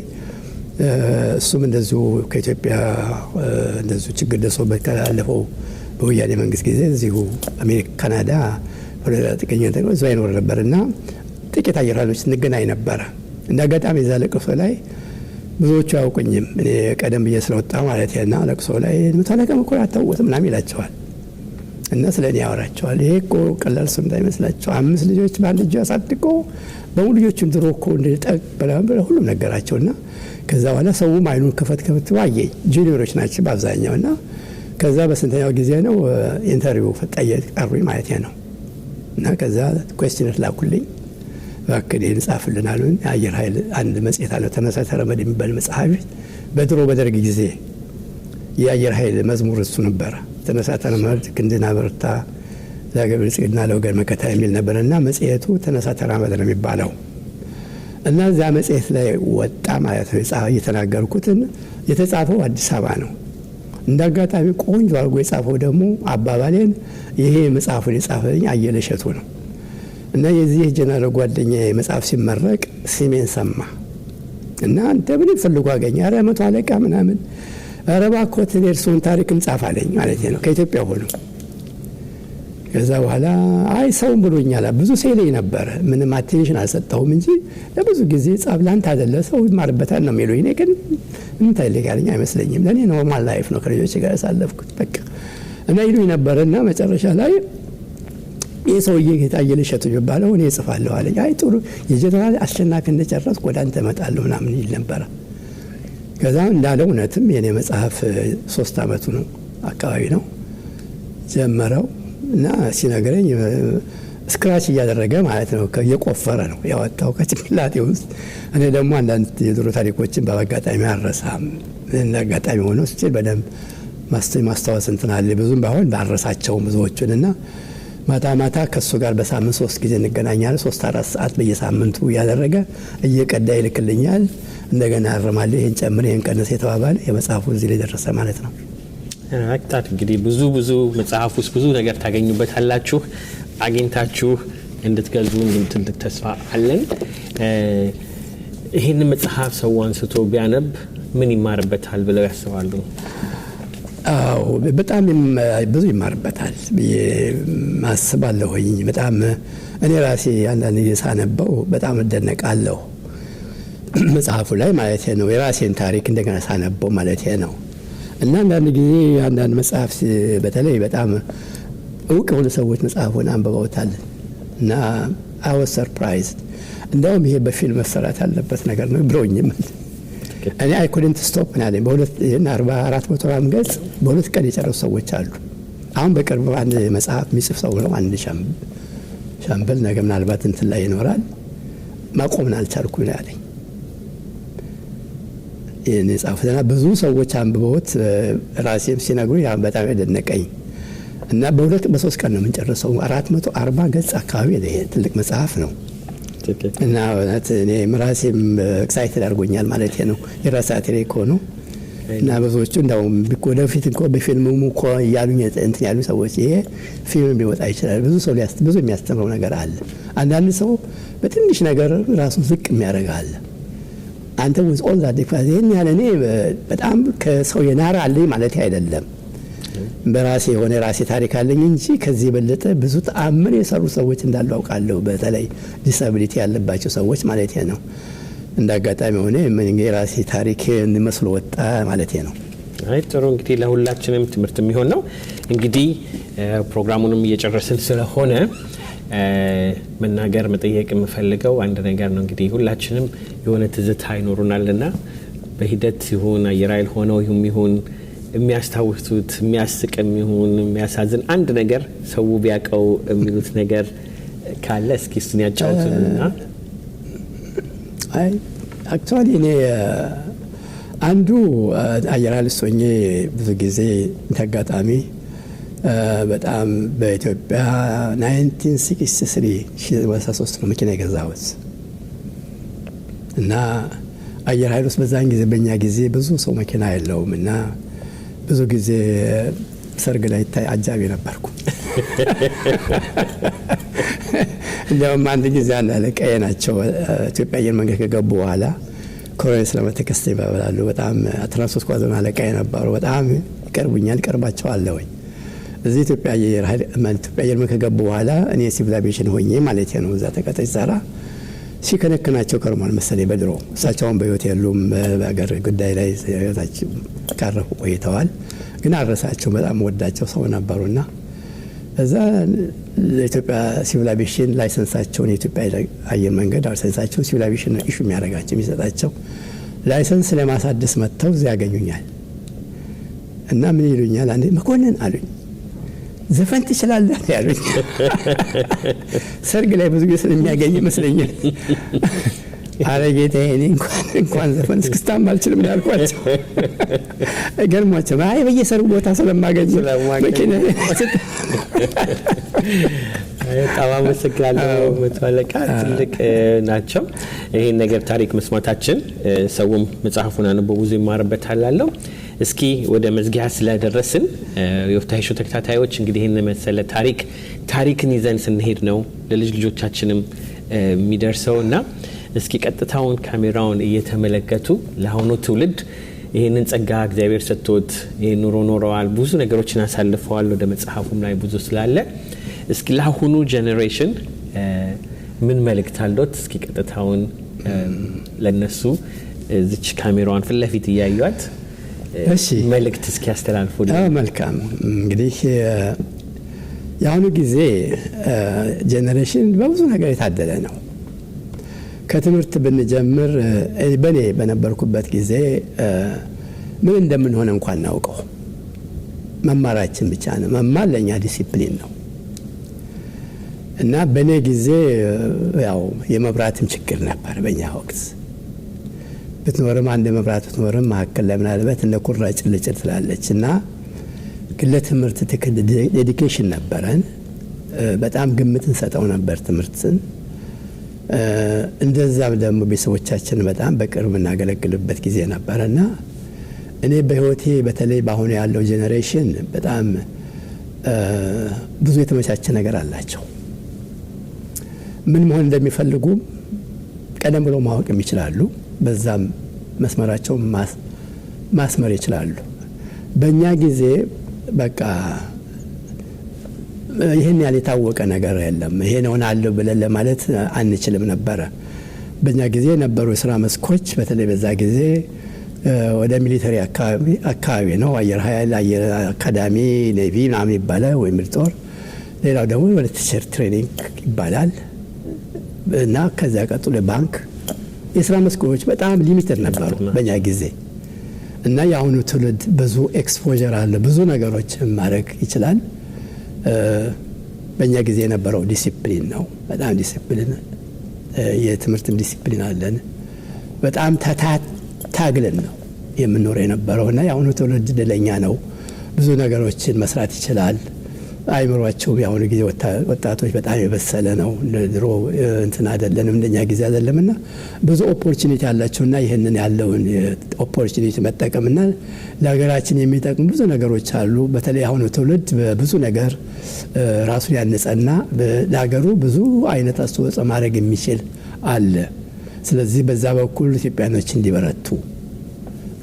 እሱም እንደዚሁ ከኢትዮጵያ እንደዚሁ ችግር ደርሶበት ካላለፈው በወያኔ መንግስት ጊዜ እዚሁ አሜሪካ ካናዳ ጥገኝነት እዛ ይኖር ነበር እና ጥቂት አየር ኃይሎች እንገናኝ ነበረ። እንደ አጋጣሚ እዛ ለቅሶ ላይ ብዙዎቹ አያውቁኝም እኔ ቀደም ብዬ ስለወጣሁ ማለት እና ለቅሶ ላይ መቶ አለቃ መኮንን አታውቁትም ምናምን ይላቸዋል እና ስለ እኔ ያወራቸዋል። ይሄ እኮ ቀላል ሰው እንዳይመስላቸው 5 ልጆች በአንድ እጁ አሳድጎ በሙሉ ልጆቹም ድሮ እኮ እንደጠቅ ብለ ሁሉም ነገራቸው። እና ከዛ በኋላ ሰውም አይኑን ከፈት ዋየኝ። ጁኒየሮች ናቸው በአብዛኛው። እና ከዛ በስንተኛው ጊዜ ነው ኢንተርቪው ጠሩኝ ማለት ነው። እና ከዛ ኩዌስችነር ላኩልኝ። እባክህ ይህን ጻፍልን አሉኝ። አየር ኃይል አንድ መጽሔት አለው ተነሳተ ረመድ የሚባል መጽሐፍ በድሮ በደርግ ጊዜ የአየር ኃይል መዝሙር እሱ ነበረ። ተነሳተ ረመድ ክንድና በርታ ለሀገር ብልጽግና ለወገን መከታ የሚል ነበር። እና መጽሔቱ ተነሳተ ረመድ ነው የሚባለው። እና እዛ መጽሔት ላይ ወጣ ማለት ነው። እየተናገርኩትን የተጻፈው አዲስ አበባ ነው። እንደ አጋጣሚ ቆንጆ አድርጎ የጻፈው ደግሞ አባባሌን ይሄ መጽሐፉን የጻፈልኝ አየለ እሸቱ ነው። እና የዚህ ጀነራል ጓደኛ መጽሐፍ ሲመረቅ ስሜን ሰማ እና አንተ ምን ፈልጎ አገኘ? ኧረ መቶ አለቃ ምናምን፣ ኧረ እባክዎት የእርስዎን ታሪክም ጻፍ አለኝ ማለት ነው። ከኢትዮጵያ ሆኖ ከዛ በኋላ አይ ሰውም ብሎኛል። ብዙ ሴለኝ ነበረ። ምንም አቴንሽን አልሰጠሁም እንጂ ለብዙ ጊዜ ጻፍ ላንተ አይደለ ሰው ይማርበታል ነው የሚሉኝ። እኔ ግን ምን ታይልኛል አይመስለኝም። ለእኔ ኖርማል ላይፍ ነው ከልጆች ጋር ያሳለፍኩት በቃ እና ይሉኝ ነበረ። እና መጨረሻ ላይ ይህ ሰውዬ አየለ እሸቱ የሚባለው እኔ እጽፋለሁ አለኝ። አይ ጥሩ የጀነራል አሸናፊ እንደጨረስኩ ወደ አንተ እመጣለሁ ምናምን ይል ነበረ። ከዛ እንዳለው እውነትም የኔ መጽሐፍ 3 ዓመቱ ነው አካባቢ ነው ጀመረው። እና ሲነግረኝ ስክራች እያደረገ ማለት ነው እየቆፈረ ነው ያወጣው ከጭንቅላቴ ውስጥ። እኔ ደግሞ አንዳንድ የድሮ ታሪኮችን በአጋጣሚ አልረሳም። እና አጋጣሚ ሆኖ ስችል በደንብ ማስታወስ እንትን አለ ብዙም ባይሆን ባረሳቸውም ብዙዎቹን። እና ማታ ማታ ከእሱ ጋር በሳምንት 3 ጊዜ እንገናኛለን። 3-4 ሰዓት በየሳምንቱ እያደረገ እየቀዳ ይልክልኛል። እንደገና አረማለሁ። ይህን ጨምር ይህን ቀንስ የተባባለ የመጽሐፉ እዚህ ላይ ደረሰ ማለት ነው። አክታር እንግዲህ ብዙ መጽሐፍ ውስጥ ብዙ ነገር ታገኙበታላችሁ። አግኝታችሁ እንድትገዙ ትልቅ ተስፋ አለን። ይህን መጽሐፍ ሰው አንስቶ ቢያነብ ምን ይማርበታል ብለው ያስባሉ? አዎ በጣም ብዙ ይማርበታል ብዬ አስባለሁኝ። በጣም እኔ ራሴ አንዳንድ ጊዜ ሳነበው በጣም እደነቃለሁ መጽሐፉ ላይ ማለት ነው። የራሴን ታሪክ እንደገና ሳነበው ማለት ነው። እና አንዳንድ ጊዜ አንዳንድ መጽሐፍ በተለይ በጣም እውቅ የሆኑ ሰዎች መጽሐፉን አንብበውታል እና አይ ዋዝ ሰርፕራይዝድ። እንደውም ይሄ በፊልም መሰራት ያለበት ነገር ነው ብለውኝም እኔ አይ ኩድንት ስቶፕ ናለኝ። በ400 ገጽ በ2 ቀን የጨረሱ ሰዎች አሉ። አሁን በቅርብ አንድ መጽሐፍ የሚጽፍ ሰው ነው አንድ ሻምበል ነገ ምናልባት እንትን ላይ ይኖራል ማቆምን አልቻልኩም ያለኝ ይህን የጻፉትና ብዙ ሰዎች አንብበውት ራሴም ሲነግሩ ያ በጣም ያደነቀኝ። እና በ2-3 ቀን ነው የምንጨርሰው። 440 ገጽ አካባቢ ይሄ ትልቅ መጽሐፍ ነው። እና እኔ ራሴም ኤክሳይትድ አድርጎኛል ማለት ነው። የራሴ ታሪክ ሆኖ እና ብዙዎቹ እንደውም ወደፊት እንኳን በፊልሙም እኮ እያሉኝ እንትን ያሉ ሰዎች ይሄ ፊልም ሊወጣ ይችላል። ብዙ የሚያስተምረው ነገር አለ። አንዳንድ ሰው በትንሽ ነገር ራሱን ዝቅ የሚያደርግ አለ። አንተ with all that difference ይሄን ያለ እኔ በጣም ከሰው የናራ አለኝ ማለት አይደለም። በራሴ የሆነ ራሴ ታሪክ አለኝ እንጂ ከዚህ የበለጠ ብዙ ተአምር የሰሩ ሰዎች እንዳሉ አውቃለሁ። በተለይ ዲሳቢሊቲ ያለባቸው ሰዎች ማለት ነው። እንደ አጋጣሚ ሆነ ምን የራሴ ታሪክ መስሎ ወጣ ማለት ነው። አይ ጥሩ እንግዲህ ለሁላችንም ትምህርት የሚሆን ነው። እንግዲህ ፕሮግራሙንም እየጨረስን ስለሆነ መናገር መጠየቅ የምፈልገው አንድ ነገር ነው። እንግዲህ ሁላችንም የሆነ ትዝታ ይኖሩናልና በሂደት ይሁን አየር ኃይል ሆነው ይሁን የሚያስታውሱት የሚያስቅም ይሁን የሚያሳዝን አንድ ነገር ሰው ቢያውቀው የሚሉት ነገር ካለ እስኪ እሱን ያጫውቱንና። አይ አክቹዋሊ እኔ አንዱ አየር ኃይል ሆኜ ብዙ ጊዜ ተጋጣሚ በጣም በኢትዮጵያ 1963 ነው መኪና የገዛሁት እና አየር ኃይል ውስጥ በዛን ጊዜ በእኛ ጊዜ ብዙ ሰው መኪና የለውም እና ብዙ ጊዜ ሰርግ ላይ አጃቢ ነበርኩ እንዲያውም አንድ ጊዜ አንድ አለቃዬ ናቸው ኢትዮጵያ አየር መንገድ ከገቡ በኋላ ኮሎኔል ሰለሞን ተከስተ ይባላሉ። በጣም ትራንስፖርት ኳዘን አለቃዬ ነበሩ። በጣም ይቀርቡኛል፣ ቀርባቸዋለሁኝ። እዚህ ኢትዮጵያ አየር መንገድ ከገቡ በኋላ እኔ ሲቪል አቪዬሽን ሆኜ ማለት ነው እዛ ተቀጥሬ ሰራ ሲከነክናቸው ከርሟል መሰለኝ በድሮ። እሳቸውን በህይወት የሉም፣ በሀገር ጉዳይ ላይ ካረፉ ቆይተዋል። ግን አረሳቸው፣ በጣም ወዳቸው ሰው ነበሩና እዛ ለኢትዮጵያ ሲቪል አቪዬሽን ላይሰንሳቸውን የኢትዮጵያ አየር መንገድ ላይሰንሳቸውን ሲቪል አቪዬሽን ኢሹ የሚያደርጋቸው የሚሰጣቸው ላይሰንስ ለማሳደስ መጥተው እዚያ ያገኙኛል እና ምን ይሉኛል፣ አንዴ መኮንን አሉኝ፣ ዘፈን ትችላለህ ያሉኝ። ሰርግ ላይ ብዙ ጊዜ ስለሚያገኝ ይመስለኛል። አረ ጌታዬ እኔ እንኳን ዘፈን እስክስታም አልችልም ያልኳቸው። ገርሟቸው አይ በየሰርጉ ቦታ ስለማገኝ መኪና በጣም አመሰግናለሁ መቶ አለቃ፣ ትልቅ ናቸው። ይሄን ነገር ታሪክ መስማታችን ሰውም መጽሐፉን አንቦ ብዙ ይማርበታል አለው። እስኪ ወደ መዝጊያ ስለደረስን የወፍታሔ ሾው ተከታታዮች እንግዲህ ይህን መሰለ ታሪክን ይዘን ስንሄድ ነው ለልጅ ልጆቻችንም የሚደርሰውና እስኪ ቀጥታውን ካሜራውን እየተመለከቱ ለአሁኑ ትውልድ ይህንን ጸጋ እግዚአብሔር ሰጥቶት ይህን ኑሮ ኖረዋል፣ ብዙ ነገሮችን አሳልፈዋል። ወደ መጽሐፉም ላይ ብዙ ስላለ እስኪ ለአሁኑ ጄኔሬሽን ምን መልእክት አለዎት? እስኪ ቀጥታውን ለነሱ እዚች ካሜራዋን ፊት ለፊት እያዩት መልእክት እስኪ ያስተላልፉ። መልካም እንግዲህ የአሁኑ ጊዜ ጄኔሬሽን በብዙ ነገር የታደለ ነው። ከትምህርት ብንጀምር በኔ በነበርኩበት ጊዜ ምን እንደምንሆነ እንኳን እናውቀው። መማራችን ብቻ ነው። መማር ለኛ ዲሲፕሊን ነው እና በኔ ጊዜ ያው የመብራትም ችግር ነበር። በእኛ ወቅት ብትኖርም አንድ መብራት ብትኖርም መካከል ላይ ምናልባት እንደ ኩራጭ ልጭል ትላለች እና ለትምህርት ትክክል ዴዲኬሽን ነበረን። በጣም ግምት እንሰጠው ነበር ትምህርትን። እንደዛም ደግሞ ቤተሰቦቻችን በጣም በቅርብ እናገለግልበት ጊዜ ነበርና እኔ በህይወቴ በተለይ በአሁኑ ያለው ጄኔሬሽን በጣም ብዙ የተመቻቸ ነገር አላቸው። ምን መሆን እንደሚፈልጉ ቀደም ብሎ ማወቅ ይችላሉ። በዛም መስመራቸው ማስመር ይችላሉ። በእኛ ጊዜ በቃ ይህን ያህል የታወቀ ነገር የለም። ይሄ ነው አለው ብለን ለማለት አንችልም ነበረ። በእኛ ጊዜ የነበሩ የስራ መስኮች በተለይ በዛ ጊዜ ወደ ሚሊተሪ አካባቢ ነው። አየር ኃይል፣ አየር አካዳሚ፣ ኔቪ ምናምን ይባላል ወይም ጦር። ሌላው ደግሞ ወደ ቲቸር ትሬኒንግ ይባላል እና ከዚያ ቀጥሎ ባንክ። የስራ መስኮች በጣም ሊሚትድ ነበሩ በእኛ ጊዜ እና የአሁኑ ትውልድ ብዙ ኤክስፖዠር አለ፣ ብዙ ነገሮችን ማድረግ ይችላል። በእኛ ጊዜ የነበረው ዲሲፕሊን ነው። በጣም ዲሲፕሊን፣ የትምህርትን ዲሲፕሊን አለን። በጣም ታግለን ነው የምንኖር የነበረው እና የአሁኑ ትውልድ ድለኛ ነው። ብዙ ነገሮችን መስራት ይችላል። አይምሯቸው የአሁኑ ጊዜ ወጣቶች በጣም የበሰለ ነው። ድሮ እንትን አይደለንም፣ እንደኛ ጊዜ አይደለምና ብዙ ኦፖርቹኒቲ ያላቸውና ይህንን ያለውን ኦፖርቹኒቲ መጠቀምና ለሀገራችን የሚጠቅሙ ብዙ ነገሮች አሉ። በተለይ አሁኑ ትውልድ በብዙ ነገር ራሱን ያነጸና ለሀገሩ ብዙ አይነት አስተዋጽኦ ማድረግ የሚችል አለ። ስለዚህ በዛ በኩል ኢትዮጵያኖች እንዲበረቱ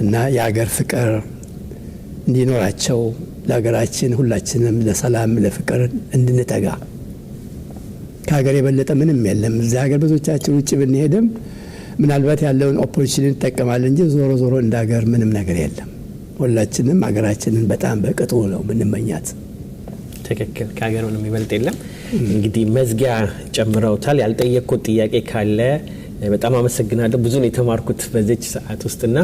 እና የሀገር ፍቅር እንዲኖራቸው ለሀገራችን ሁላችንም ለሰላም ለፍቅር እንድንተጋ። ከሀገር የበለጠ ምንም የለም። እዚህ ሀገር ብዙዎቻችን ውጭ ብንሄድም ምናልባት ያለውን ኦፖርቹኒቲ እንጠቀማለን እንጂ ዞሮ ዞሮ እንደ ሀገር ምንም ነገር የለም። ሁላችንም ሀገራችንን በጣም በቅጡ ነው ምንመኛት። ትክክል። ከሀገር ምንም ይበልጥ የለም። እንግዲህ መዝጊያ ጨምረውታል። ያልጠየቅኩት ጥያቄ ካለ በጣም አመሰግናለሁ። ብዙ ነው የተማርኩት በዚች ሰዓት ውስጥና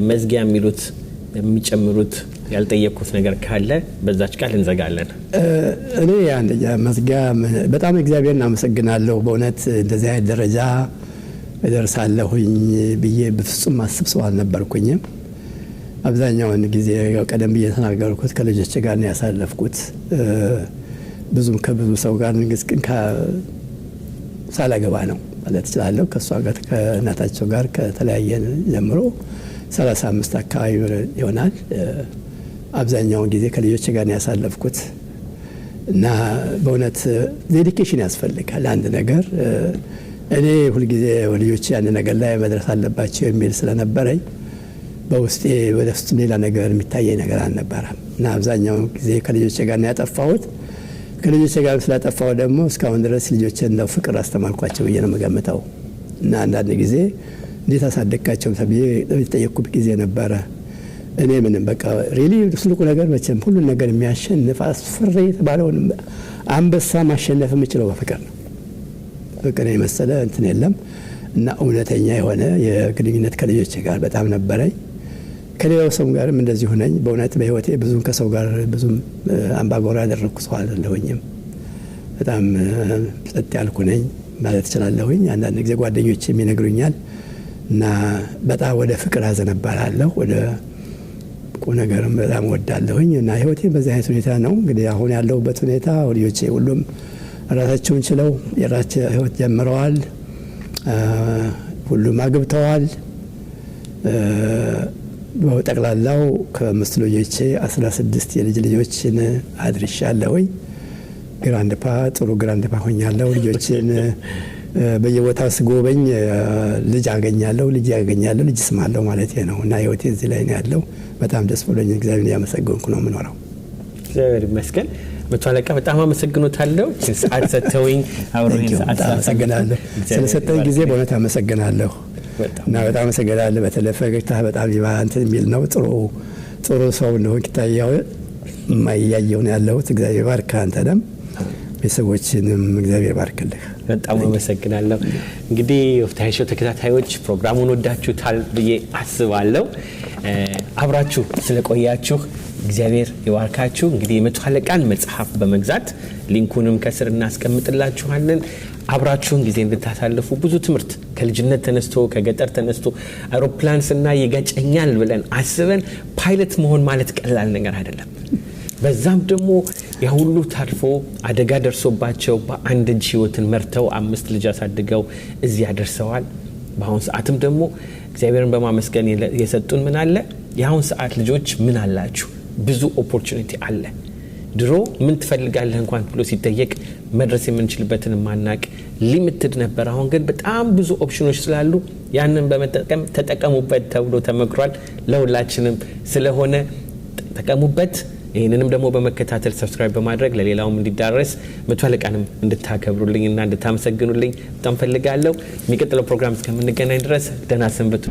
መዝጊያ የሚሉት የሚጨምሩት ያልጠየቅኩት ነገር ካለ በዛች ቃል እንዘጋለን። እኔ አንደኛ መዝጊያ በጣም እግዚአብሔርን አመሰግናለሁ። በእውነት እንደዚህ አይነት ደረጃ እደርሳለሁኝ ብዬ በፍጹም ማስብ ሰው አልነበርኩኝም። አብዛኛውን ጊዜ ቀደም ብዬ ተናገርኩት ከልጆች ጋር ነው ያሳለፍኩት። ብዙም ከብዙ ሰው ጋር ንግስቅን ሳላገባ ነው ማለት እችላለሁ። ከእሷ ጋር ከእናታቸው ጋር ከተለያየን ጀምሮ 35 አካባቢ ይሆናል። አብዛኛውን ጊዜ ከልጆች ጋር ነው ያሳለፍኩት እና በእውነት ዴዲኬሽን ያስፈልጋል አንድ ነገር። እኔ ሁልጊዜ ልጆች ያን ነገር ላይ መድረስ አለባቸው የሚል ስለነበረኝ በውስጤ ወደ ውስጥ ሌላ ነገር የሚታየኝ ነገር አልነበረም እና አብዛኛው ጊዜ ከልጆቼ ጋር ነው ያጠፋሁት። ከልጆቼ ጋር ስላጠፋሁ ደግሞ እስካሁን ድረስ ልጆቼን እንደው ፍቅር አስተማርኳቸው ብዬ ነው የምገምተው። እና አንዳንድ ጊዜ እንዴት አሳደግካቸው ተብዬ የተጠየቅኩት ጊዜ ነበረ። እኔ ምንም በቃ ሪሊ ትልቁ ነገር መቼም ሁሉን ነገር የሚያሸንፍ አስፈሪ የተባለውን አንበሳ ማሸነፍ የምችለው በፍቅር ነው። ፍቅር የመሰለ እንትን የለም። እና እውነተኛ የሆነ የግንኙነት ከልጆቼ ጋር በጣም ነበረኝ። ከሌላው ሰው ጋርም እንደዚሁ ነኝ። በእውነት በህይወቴ ብዙም ከሰው ጋር ብዙም አምባጓሮ ያደረግኩ ሰው አይደለሁኝም። በጣም ጸጥ ያልኩ ነኝ ማለት እችላለሁኝ። አንዳንድ ጊዜ ጓደኞቼም ይነግሩኛል። እና በጣም ወደ ፍቅር አዘነባላለሁ፣ ወደ ቁም ነገርም በጣም ወዳለሁኝ። እና ህይወቴ በዚህ አይነት ሁኔታ ነው እንግዲህ አሁን ያለሁበት ሁኔታ። ልጆቼ ሁሉም ራሳቸውን ችለው የራሳቸው ህይወት ጀምረዋል። ሁሉም አግብተዋል። በጠቅላላው ከ5 ልጆቼ 16 የልጅ ልጆችን አድርሻለሁኝ። ግራንድፓ ጥሩ ግራንድፓ ሆኛለሁ። ልጆችን በየቦታው ስጎበኝ ልጅ አገኛለሁ፣ ልጅ ስማለሁ ማለት ነው። እና ህይወቴ እዚህ ላይ ነው ያለው። በጣም ደስ ብሎኝ እግዚአብሔርን ያመሰግንኩ ነው የምኖረው። እግዚአብሔር ይመስገን። መቶ አለቃ በጣም አመሰግኖታለሁ። ሰዓት ሰጥተውኝ አብረን ሰዓት አመሰግናለሁ። ስለሰጠኝ ጊዜ በእውነት አመሰግናለሁ። እና በጣም አመሰግናለሁ። በተለይ ፈገግታ በጣም እንትን የሚል ነው። ጥሩ ሰው እንደሆንክ ይታያል። የማያየው ነው ያለሁት። እግዚአብሔር ባርክ አንተንም ቤተሰቦችንም እግዚአብሔር ባርክልህ። በጣም አመሰግናለሁ። እንግዲህ ወፍታዊ ሾው ተከታታዮች ፕሮግራሙን ወዳችሁታል ብዬ አስባለሁ። አብራችሁ ስለቆያችሁ እግዚአብሔር ይባርካችሁ። እንግዲህ የመቶ አለቃን መጽሐፍ በመግዛት ሊንኩንም ከስር እናስቀምጥላችኋለን። አብራችሁን ጊዜ እንድታሳልፉ ብዙ ትምህርት ከልጅነት ተነስቶ ከገጠር ተነስቶ አውሮፕላን ስናይ ይገጨኛል ብለን አስበን ፓይለት መሆን ማለት ቀላል ነገር አይደለም። በዛም ደግሞ ያሁሉ ታልፎ አደጋ ደርሶባቸው በአንድ እጅ ህይወትን መርተው 5 ልጅ አሳድገው እዚህ ያደርሰዋል። በአሁን ሰዓትም ደግሞ እግዚአብሔርን በማመስገን የሰጡን ምን አለ። የአሁን ሰዓት ልጆች ምን አላችሁ? ብዙ ኦፖርቹኒቲ አለ። ድሮ ምን ትፈልጋለህ እንኳን ብሎ ሲጠየቅ መድረስ የምንችልበትን ማናቅ ሊሚትድ ነበር። አሁን ግን በጣም ብዙ ኦፕሽኖች ስላሉ ያንን በመጠቀም ተጠቀሙበት ተብሎ ተመክሯል። ለሁላችንም ስለሆነ ተጠቀሙበት። ይህንንም ደግሞ በመከታተል ሰብስክራይብ በማድረግ ለሌላውም እንዲዳረስ መቶ አለቃንም እንድታከብሩልኝና እንድታመሰግኑልኝ በጣም ፈልጋለሁ። የሚቀጥለው ፕሮግራም እስከምንገናኝ ድረስ ደህና ሰንብቱ።